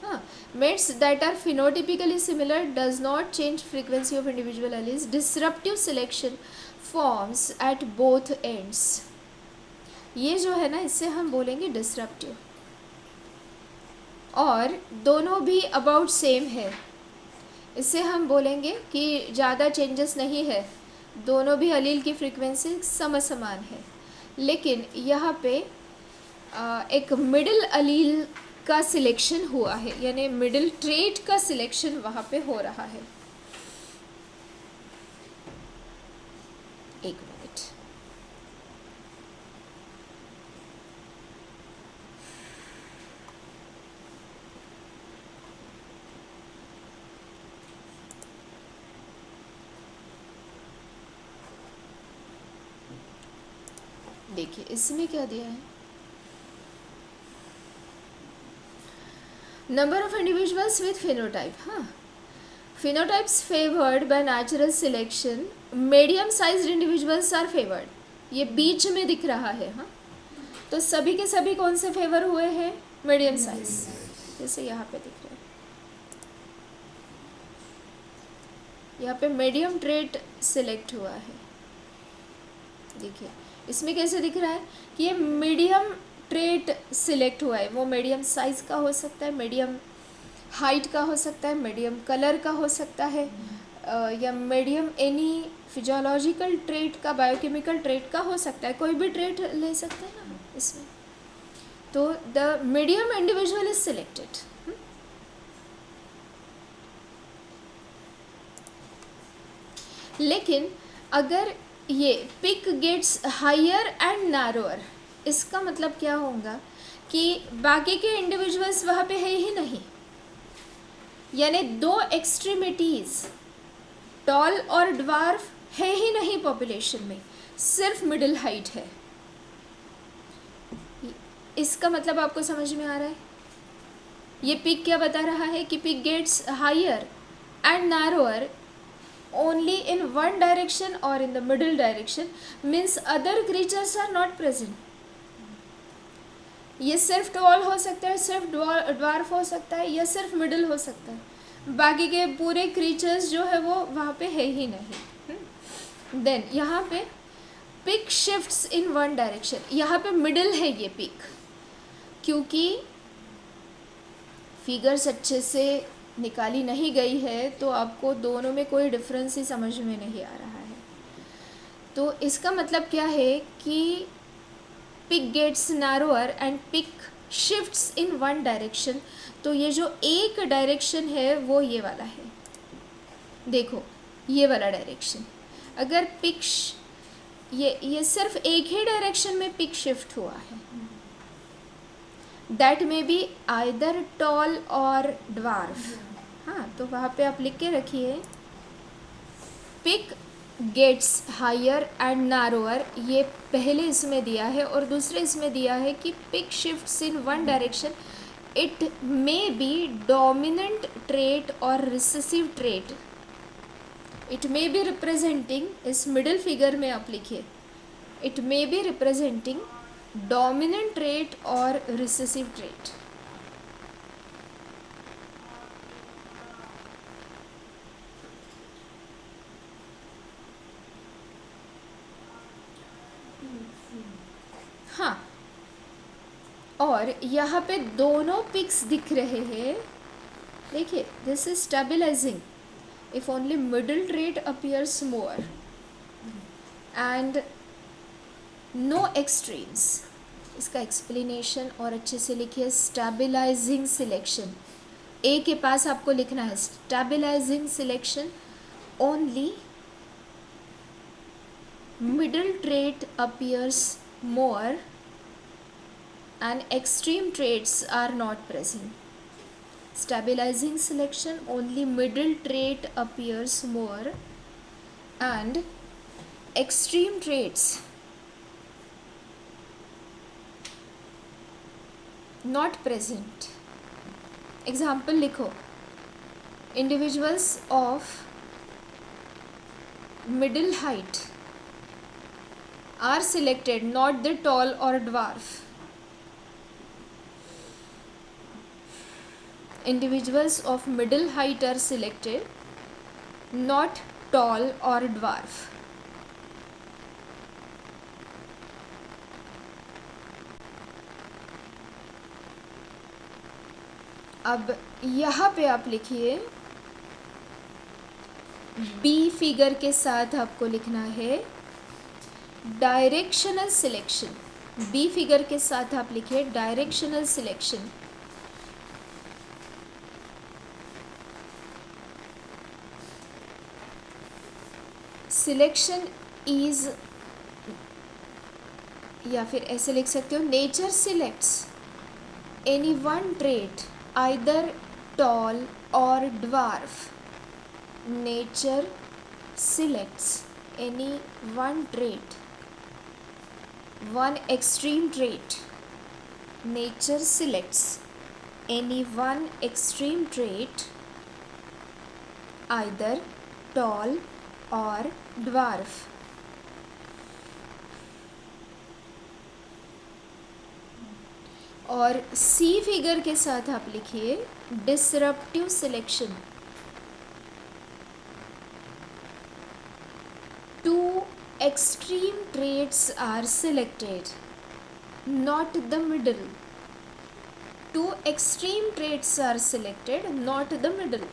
[SPEAKER 1] हाँ, mates that are phenotypically similar does not change frequency of individual alleles. Disruptive selection forms at both ends. ये जो है ना, इससे हम बोलेंगे डिसरप्टिव, और दोनों भी अबाउट सेम है, इससे हम बोलेंगे कि ज़्यादा चेंजेस नहीं है, दोनों भी अलील की फ्रीक्वेंसी समान है। लेकिन यहाँ पे एक मिडिल अलील का सिलेक्शन हुआ है, यानी मिडिल ट्रेट का सिलेक्शन वहाँ पे हो रहा है। एक मिनट, देखिए इसमें क्या दिया है, number of individuals with phenotype. हाँ, phenotypes favoured by natural selection, medium sized individuals are favoured. ये बीच में दिख रहा है. हाँ, तो सभी के सभी कौन से फेवर हुए हैं, मीडियम साइज, जैसे यहाँ पे दिख रहा है. यहाँ पे मीडियम ट्रेट सिलेक्ट हुआ है. देखिए इसमें कैसे दिख रहा है कि ये मीडियम ट्रेट सिलेक्ट हुआ है. वो मीडियम साइज का हो सकता है, मीडियम हाइट का हो सकता है, मीडियम कलर का हो सकता है, या मीडियम एनी फिजियोलॉजिकल ट्रेट का, बायोकेमिकल ट्रेट का हो सकता है. कोई भी ट्रेट ले सकते हैं ना इसमें. तो the medium individual is selected. लेकिन अगर ये peak gets higher and narrower, इसका मतलब क्या होगा कि बाकी के इंडिविजुअल्स वहाँ पे है ही नहीं. यानी दो एक्सट्रीमिटीज़, टॉल और ड्वार्फ, है ही नहीं पॉपुलेशन में, सिर्फ मिडिल हाइट है. इसका मतलब आपको समझ में आ रहा है. ये पिक क्या बता रहा है कि peak gets higher and narrower only in one direction or in the middle direction, means other creatures are not present. ये सिर्फ टॉल हो सकता है, सिर्फ ड्वार्फ हो सकता है, या सिर्फ मिडिल हो सकता है. बाकी के पूरे क्रीचर्स जो है वो वहाँ पे है ही नहीं. देन यहाँ पे peak shifts in one direction. यहाँ पे मिडिल है ये पिक, क्योंकि फिगर्स अच्छे से निकाली नहीं गई है तो आपको दोनों में कोई डिफरेंस ही समझ में नहीं आ रहा है. तो इसका मतलब क्या है कि peak gets narrower and peak shifts in one direction. तो ये जो एक डायरेक्शन है वो ये वाला है. देखो ये वाला डायरेक्शन, अगर पिक ये सिर्फ एक ही डायरेक्शन में पिक शिफ्ट हुआ है, that may be either tall और ड्वार्फ. हाँ, तो वहाँ पे आप लिख के रखिए peak gets higher and narrower. ये पहले इसमें दिया है, और दूसरे इसमें दिया है कि peak shifts in one direction, it may be dominant trait और recessive trait. It may be representing, इस मिडिल फिगर में आप लिखिए, it may be representing dominant trait और रिसेसिव ट्रेट. हाँ, और यहाँ पे दोनों पिक्स दिख रहे हैं. देखिए this is stabilizing if only middle trait appears more and no extremes. इसका एक्सप्लेनेशन और अच्छे से लिखिए. स्टेबलाइजिंग सिलेक्शन, ए के पास आपको लिखना है stabilizing selection, only middle trait appears more and extreme traits are not present. Stabilizing selection, only middle trait appears more and extreme traits not present. Example लिखो, individuals of middle height are selected, not the tall or dwarf. Individuals of middle height are selected, not tall or dwarf. अब यहाँ पे आप लिखिए, बी फिगर के साथ आपको लिखना है डायरेक्शनल सिलेक्शन. बी फिगर के साथ आप लिखिए डायरेक्शनल सिलेक्शन. सिलेक्शन इज, या फिर ऐसे लिख सकते हो, nature selects any one trait either tall और dwarf. Nature selects any one trait one extreme trait. Nature selects any one extreme trait, either tall or dwarf. और सी फिगर के साथ आप लिखिए disruptive selection. Two extreme traits are selected, not the middle. Two extreme traits are selected, not the middle.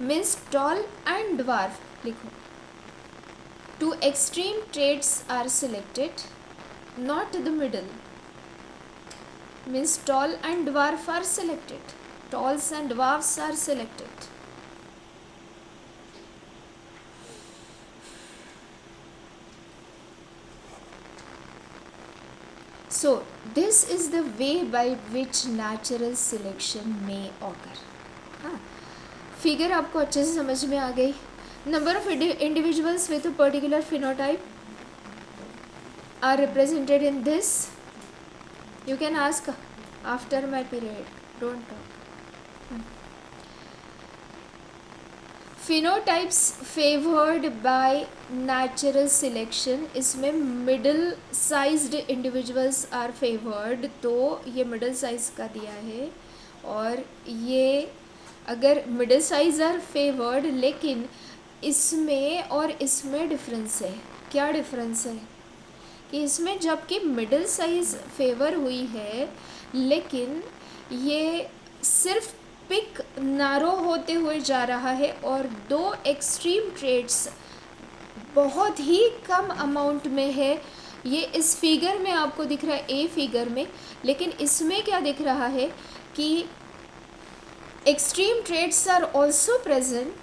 [SPEAKER 1] Means tall and dwarf. लिखो. Two extreme traits are selected, not the middle. Means tall and dwarf are selected. Talls and dwarfs are selected. So this is the way by which natural selection may occur. हाँ, फिगर आपको अच्छे से समझ में आ गई. Number of individuals with a particular phenotype are represented in this. You can ask after my period. Don't talk. Phenotypes favored by natural selection. इसमें middle sized individuals are favored. तो ये middle size का दिया है. और ये अगर middle size are favored, लेकिन इसमें और इसमें डिफरेंस है. क्या डिफरेंस है कि इसमें जबकि मिडिल साइज फेवर हुई है, लेकिन ये सिर्फ पिक नारो होते हुए जा रहा है और दो एक्सट्रीम ट्रेड्स बहुत ही कम अमाउंट में है. ये इस फिगर में आपको दिख रहा है, ए फिगर में, लेकिन इसमें क्या दिख रहा है कि extreme traits are also present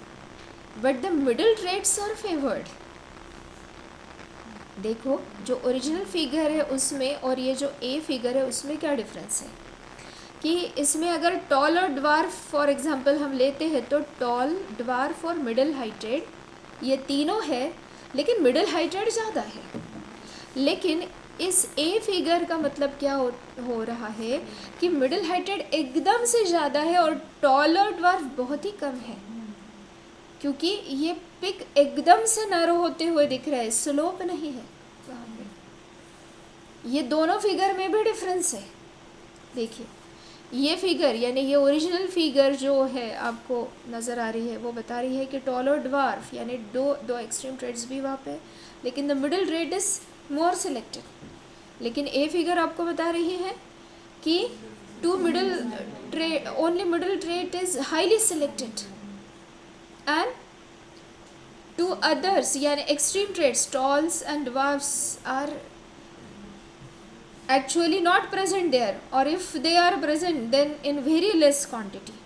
[SPEAKER 1] but the middle traits are favoured. देखो जो ओरिजिनल फिगर है उसमें और ये जो ए फिगर है उसमें क्या डिफरेंस है कि इसमें अगर टॉल और ड्वार्फ फॉर एग्जांपल हम लेते हैं तो टॉल, ड्वार्फ और मिडिल हाइटेड ये तीनों है, लेकिन मिडिल हाइटेड ज़्यादा है. लेकिन इस ए फिगर का मतलब क्या हो रहा है कि मिडिल हाइटेड एकदम से ज़्यादा है और टॉल और ड्वार्फ बहुत ही कम है, क्योंकि ये पिक एकदम से नैरो होते हुए दिख रहा है, स्लोप नहीं है वहाँ पे. ये दोनों फिगर में भी डिफरेंस है. देखिए ये फिगर यानी ये ओरिजिनल फिगर जो है आपको नज़र आ रही है वो बता रही है कि टॉल और ड्वार्फ यानी दो एक्सट्रीम ट्रेड्स भी वहाँ पे, लेकिन the middle trait is more selected. लेकिन ए फिगर आपको बता रही है कि to middle trait only middle trait is highly selected and two others yani extreme traits talls and dwarfs are actually not present there, or if they are present then in very less quantity.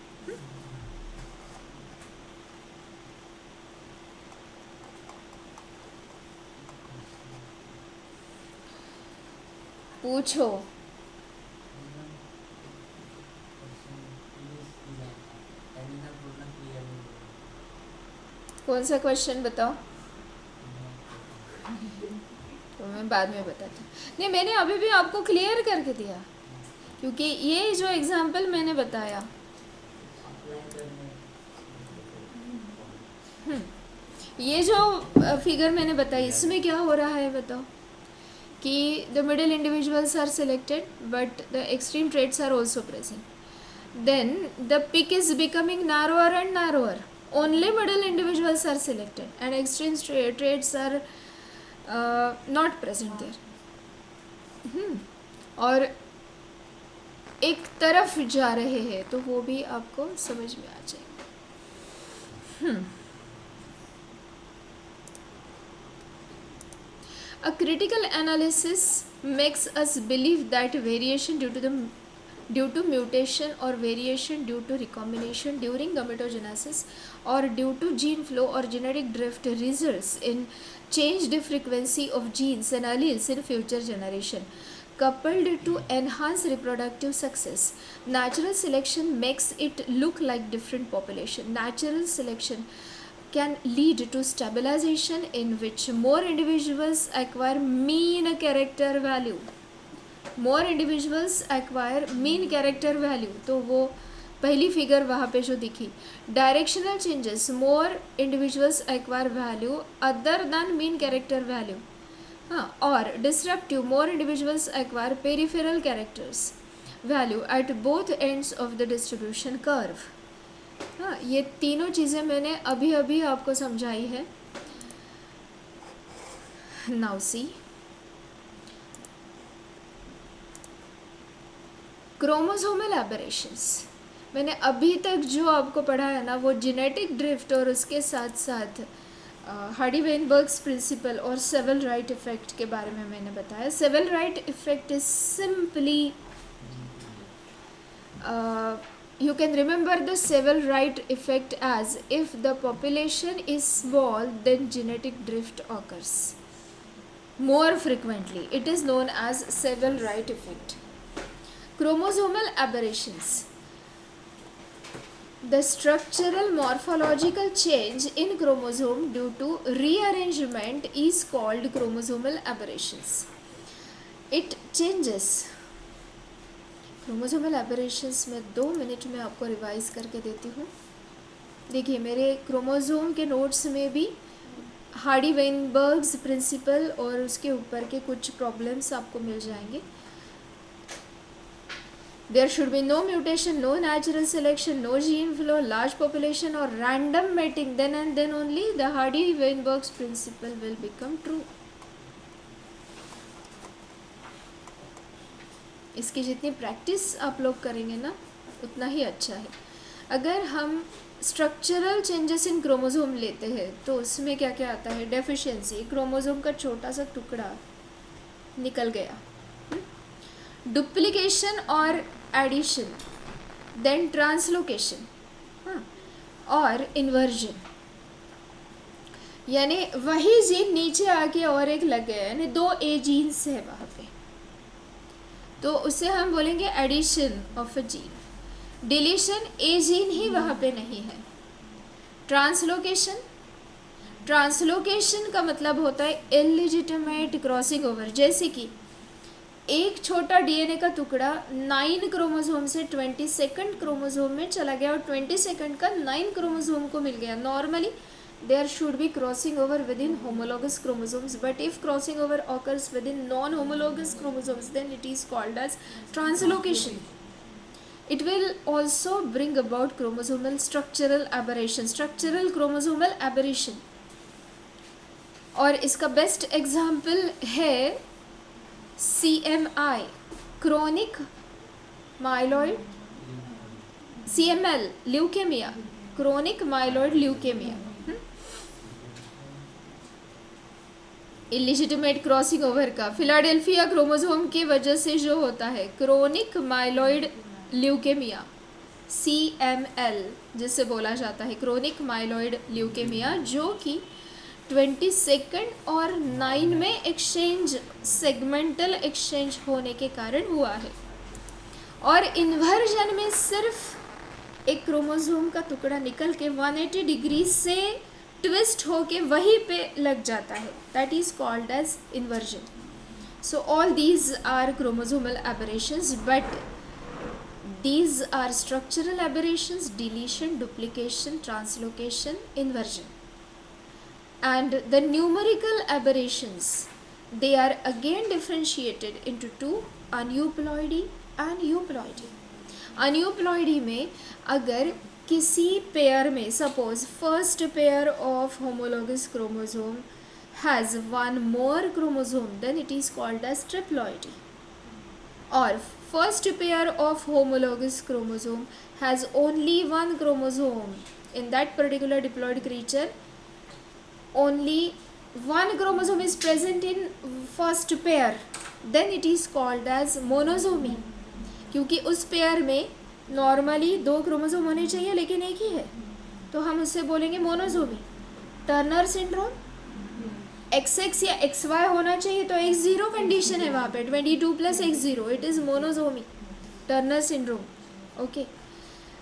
[SPEAKER 1] पूछो. कौन सा क्वेश्चन बताओ, तो मैं बाद में बताती हूँ. नहीं मैंने अभी भी आपको क्लियर करके दिया, क्योंकि ये जो एग्जाम्पल मैंने बताया ये जो फिगर मैंने बताई इसमें क्या हो रहा है बताओ कि the middle individuals are selected but the extreme traits are also present. Then the peak is becoming narrower and narrower. Only middle individuals are selected and extreme traits are not present there. और एक तरफ जा रहे हैं तो वो भी आपको समझ में आ जाएगा. A critical analysis makes us believe that variation due to mutation or variation due to recombination during gametogenesis or due to gene flow or genetic drift results in changed frequency of genes and alleles in future generation, coupled to enhance reproductive success. Natural selection makes it look like different population. Natural selection can lead to stabilization in which more individuals acquire mean character value. more individuals acquire mean character value, तो वो पहली फिगर वहाँ पे जो दिखी, directional changes, more individuals acquire value other than mean character value. हाँ, और disruptive, more individuals acquire peripheral characters value at both ends of the distribution curve. हाँ, ये तीनों चीज़ें मैंने अभी अभी आपको समझाई है. Now see, chromosomal aberrations. मैंने अभी तक जो आपको पढ़ा है ना, वो जेनेटिक ड्रिफ्ट और उसके साथ साथ हार्डी-वेनबर्ग्स प्रिंसिपल और सेवल राइट इफेक्ट के बारे में मैंने बताया. Sewall Wright effect is simply, you can remember the Seville Wright effect as if the population is small, then genetic drift occurs more frequently. It is known as Seville Wright effect. Chromosomal aberrations. The structural morphological change in chromosome due to rearrangement is called chromosomal aberrations. It changes. Chromosomal aberrations में 2 मिनट में आपको रिवाइज करके देती हूँ. देखिए, मेरे क्रोमोसोम के नोट्स में भी हार्डी-वेनबर्ग्स प्रिंसिपल और उसके ऊपर के कुछ प्रॉब्लम्स आपको मिल जाएंगे. There should be no mutation, no natural selection, no gene flow, large population और random mating. Then and then only the Hardy Weinberg's principle will become true. इसकी जितनी प्रैक्टिस आप लोग करेंगे ना, उतना ही अच्छा है. अगर हम स्ट्रक्चरल चेंजेस इन क्रोमोसोम लेते हैं तो उसमें क्या क्या आता है? डेफिशिएंसी, क्रोमोसोम का छोटा सा टुकड़ा निकल गया. डुप्लीकेशन और एडिशन, देन ट्रांसलोकेशन, और इन्वर्जन, यानी वही जीन नीचे आके और एक लग गया, यानी 2 ए जीन्स है वहाँ पे, तो उसे हम बोलेंगे addition of a gene. Deletion, a gene ही वहाँ पे नहीं है. ट्रांसलोकेशन, ट्रांसलोकेशन का मतलब होता है इलिजिटिमेट क्रॉसिंग ओवर. जैसे कि एक छोटा डीएनए का टुकड़ा 9 क्रोमोसोम से 22nd क्रोमोसोम में चला गया और 22nd का 9 क्रोमोसोम को मिल गया. Normally there should be crossing over within homologous chromosomes, but if crossing over occurs within non-homologous chromosomes, then it is called as translocation. It will also bring about chromosomal structural aberration, structural chromosomal aberration. और इसका बेस्ट एग्जाम्पल है CMI, chronic myeloid, CML, leukaemia, chronic myeloid leukemia. Illegitimate crossing over का फिलाडेल्फिया क्रोमोसोम की वजह से जो होता है क्रोनिक माइलॉइड ल्यूकेमिया, CML जिसे बोला जाता है, क्रोनिक माइलॉइड ल्यूकेमिया, जो कि 22nd और 9 में एक्सचेंज, सेगमेंटल एक्सचेंज होने के कारण हुआ है. और इन्वर्जन में सिर्फ एक क्रोमोसोम का टुकड़ा निकल के 180 डिग्री से ट्विस्ट होके वहीं पे लग जाता है. That is called as inversion. So all these are chromosomal aberrations, but these are structural aberrations: deletion, duplication, translocation, inversion. And the numerical aberrations, they are again differentiated into 2, aneuploidy and euploidy. Aneuploidy में अगर किसी पेयर में, suppose first pair of homologous chromosome has 1 more chromosome, then it is called as triploidy. और first pair of homologous chromosome has only 1 chromosome. In that particular diploid creature, only 1 chromosome is present in first pair, then it is called as monosomy. क्योंकि उस पेयर में नॉर्मली 2 क्रोमोसोम होने चाहिए लेकिन एक ही है, तो हम उससे बोलेंगे मोनोसोमी. टर्नर सिंड्रोम, XX या XY होना चाहिए तो X0 कंडीशन है वहाँ पे, 22 + X0, it is monosomy, Turner syndrome. Okay,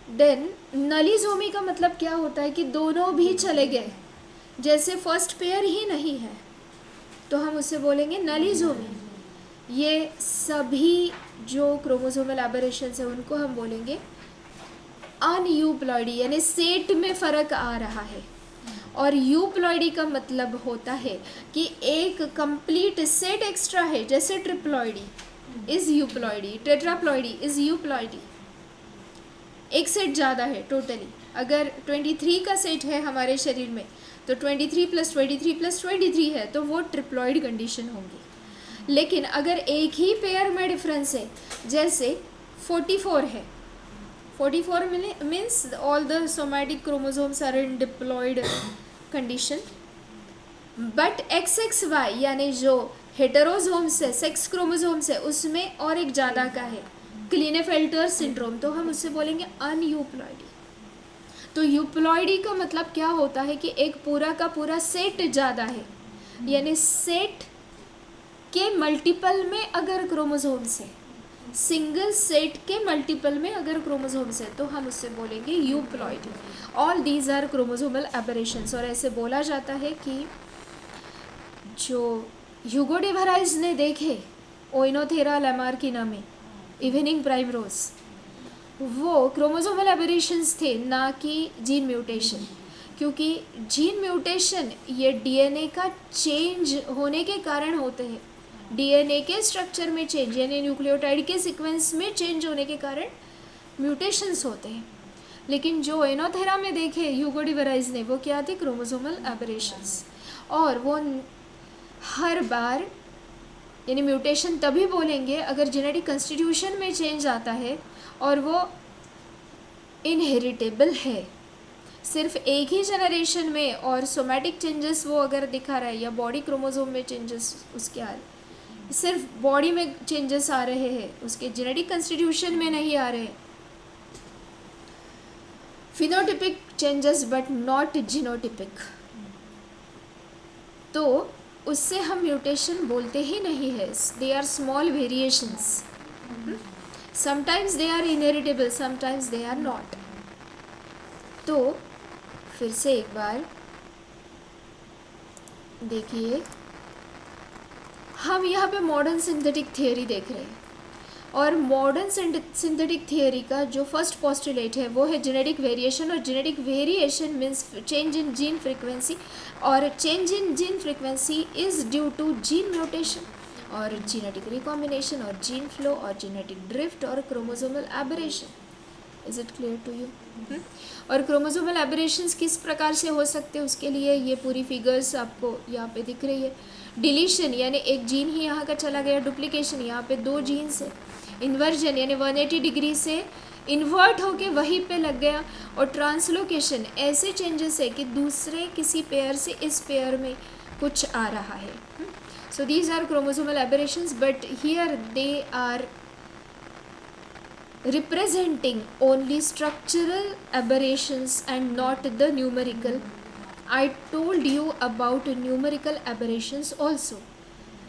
[SPEAKER 1] then nullisomy का मतलब क्या होता है कि दोनों भी चले गए, जैसे फर्स्ट पेयर ही नहीं है, तो हम उसे बोलेंगे नलीजोमी। ये सभी जो क्रोमोसोमल एबरेशंस है उनको हम बोलेंगे अनयूप्लॉइडी, यानी सेट में फ़र्क आ रहा है। और यूप्लॉइडी का मतलब होता है कि एक कंप्लीट सेट एक्स्ट्रा है, जैसे triploidy is euploidy, टेट्राप्लॉइडी is euploidy. एक सेट ज़्यादा है टोटली। अगर 23 का सेट है हमारे शरीर में तो 23 + 23 + 23 है, तो वो ट्रिप्लॉइड कंडीशन होंगी। लेकिन अगर एक ही पेयर में डिफरेंस है, जैसे 44 है, 44 means all the somatic chromosomes are in diploid condition, but XXY यानी जो हेटेरोजोम्स है, सेक्स क्रोमोसोम्स है, उसमें और एक ज़्यादा का है, क्लीनेफेल्टर सिंड्रोम, तो हम उससे बोलेंगे अनयूप्लॉइडी। तो यूप्लॉइडी का मतलब क्या होता है कि एक पूरा का पूरा सेट ज़्यादा है, यानी सेट के मल्टीपल में अगर क्रोमोसोम्स है, सिंगल सेट के मल्टीपल में अगर क्रोमोसोम्स है, तो हम उससे बोलेंगे euploidy. All these are chromosomal aberrations. और ऐसे बोला जाता है कि जो ह्यूगो डे वेराइज ने देखे ओइनोथेरा लैमार्किना में इवनिंग प्राइमरोज, वो क्रोमोसोमल एबरेशंस थे, ना कि जीन म्यूटेशन। क्योंकि जीन म्यूटेशन ये डीएनए का चेंज होने के कारण होते हैं, डीएनए के स्ट्रक्चर में चेंज यानी न्यूक्लियोटाइड के सीक्वेंस में चेंज होने के कारण म्यूटेशंस होते हैं। लेकिन जो ओइनोथेरा में देखे ह्यूगो डे वेराइज ने, वो क्या थे? Chromosomal aberrations. और वो हर बार, यानी म्यूटेशन तभी बोलेंगे अगर जेनेटिक कंस्टिट्यूशन में चेंज आता है और वो इनहेरिटेबल है, सिर्फ एक ही जनरेशन में, और सोमैटिक चेंजेस वो अगर दिखा रहा है या बॉडी क्रोमोसोम में चेंजेस उसके आ रहे, सिर्फ बॉडी में चेंजेस आ रहे हैं, उसके जेनेटिक कंस्टिट्यूशन में नहीं आ रहे, phenotypic changes but not genotypic, तो उससे हम म्यूटेशन बोलते ही नहीं है। They are small variations, sometimes they are inheritable, sometimes they are not. तो फिर से एक बार देखिए, हम यहाँ पे मॉडर्न सिंथेटिक थियोरी देख रहे हैं, और मॉडर्न सिंथेटिक थियोरी का जो फर्स्ट पोस्टुलेट है वो है जेनेटिक वेरिएशन। और genetic variation means change in gene frequency, और change in gene frequency is due to gene mutation और जेनेटिक रिकॉम्बिनेशन और जीन फ्लो और जेनेटिक ड्रिफ्ट और chromosomal aberration. Is it clear to you? और क्रोमोसोमल एबरेशंस किस प्रकार से हो सकते हैं, उसके लिए ये पूरी फिगर्स आपको यहाँ पे दिख रही है। डिलीशन यानी एक जीन ही यहाँ का चला गया, डुप्लीकेशन यहाँ पे 2 जीन्स है, इन्वर्जन यानी 180 डिग्री से इन्वर्ट होके वहीं पे लग गया, और ट्रांसलोकेशन ऐसे चेंजेस है कि दूसरे किसी पेयर से इस पेयर में कुछ आ रहा है। So these are chromosomal aberrations, but here they are representing only structural aberrations and not the numerical. I told you about numerical aberrations also.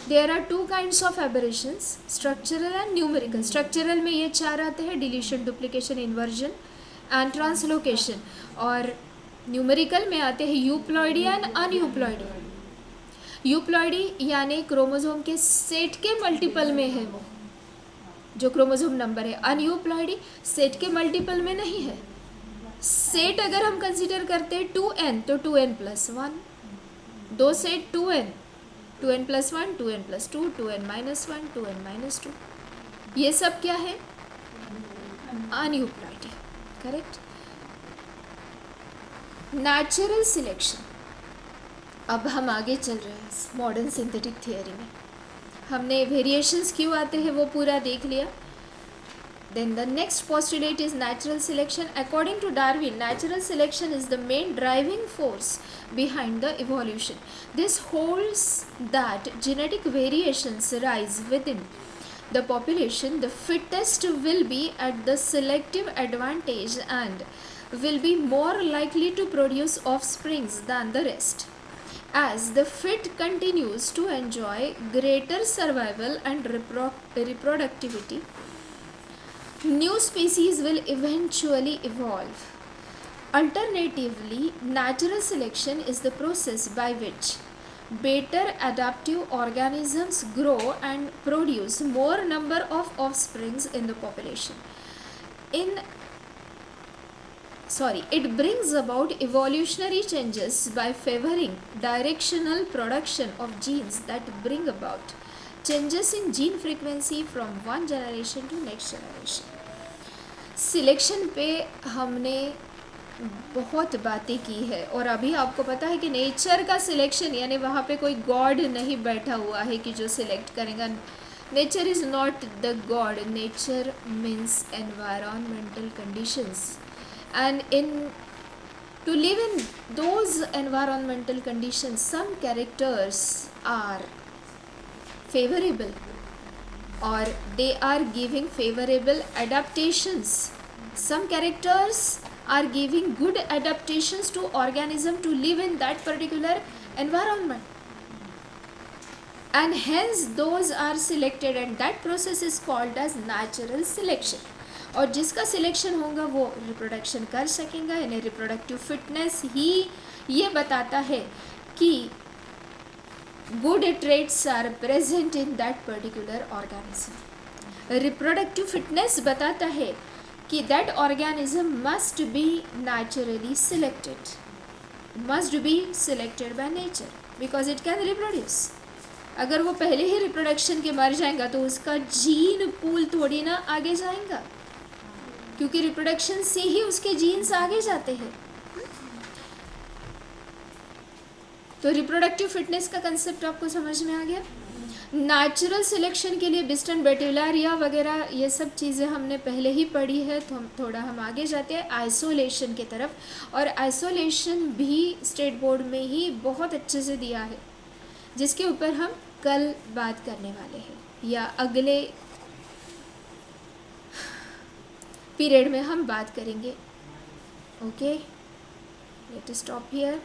[SPEAKER 1] There are 2 kinds of aberrations, structural and numerical. Structural में ये 4 आते हैं, deletion, duplication, inversion and translocation, और numerical में आते हैं यूप्लॉइडी एंड अनयूप्लॉइडी। यूप्लॉइडी यानी क्रोमोसोम के सेट के मल्टीपल में है वो जो क्रोमोसोम नंबर है। अनयूप्लॉइडी सेट के मल्टीपल में नहीं है। सेट अगर हम कंसीडर करते हैं 2n, तो 2n+1, 2 set 2n, 2n+1, 2n+2, 2n-1, 2n-2, ये सब क्या है? अनयूप्लॉइडी, करेक्ट। Natural selection. अब हम आगे चल रहे हैं मॉडर्न सिंथेटिक थियोरी में। हमने वेरिएशंस क्यों आते हैं वो पूरा देख लिया। Then the next postulate is natural selection. According to Darwin, natural selection is the main driving force behind the evolution. This holds that genetic variations rise within the population. The fittest will be at the selective advantage and will be more likely to produce offsprings than the rest. As the fit continues to enjoy greater survival and reproductivity, New species will eventually evolve. Alternatively, natural selection is the process by which better adaptive organisms grow and produce more number of offsprings in the population. It brings about evolutionary changes by favoring directional production of genes that bring about changes in gene frequency from one generation to next generation. Selection पे हमने बहुत बातें की है और अभी आपको पता है कि नेचर का सिलेक्शन यानी वहाँ पे कोई गॉड नहीं बैठा हुआ है कि जो सिलेक्ट करेगा. Nature is not the God. Nature means environmental conditions and to live in those environmental conditions, some characters are favorable or they are giving favorable adaptations. Some characters are giving good adaptations to organism to live in that particular environment, and hence those are selected, and that process is called as natural selection. और जिसका सिलेक्शन होगा वो रिप्रोडक्शन कर सकेगा. यानी रिप्रोडक्टिव फिटनेस ही ये बताता है कि good traits are present in that particular organism. Reproductive fitness बताता है कि that organism must be naturally selected, must be selected by nature because it can reproduce. अगर वो पहले ही रिप्रोडक्शन के मर जाएगा तो उसका जीन पूल थोड़ी ना आगे जाएगा, क्योंकि रिप्रोडक्शन से ही उसके जीन्स आगे जाते हैं. तो रिप्रोडक्टिव फिटनेस का कंसेप्ट आपको समझ में आ गया. नेचुरल सिलेक्शन के लिए बिस्टन बेटिलारिया वगैरह ये सब चीज़ें हमने पहले ही पढ़ी है, तो हम आगे जाते हैं आइसोलेशन की तरफ. और आइसोलेशन भी स्टेट बोर्ड में ही बहुत अच्छे से दिया है, जिसके ऊपर हम कल बात करने वाले हैं या अगले पीरियड में हम बात करेंगे. Okay, let us stop here.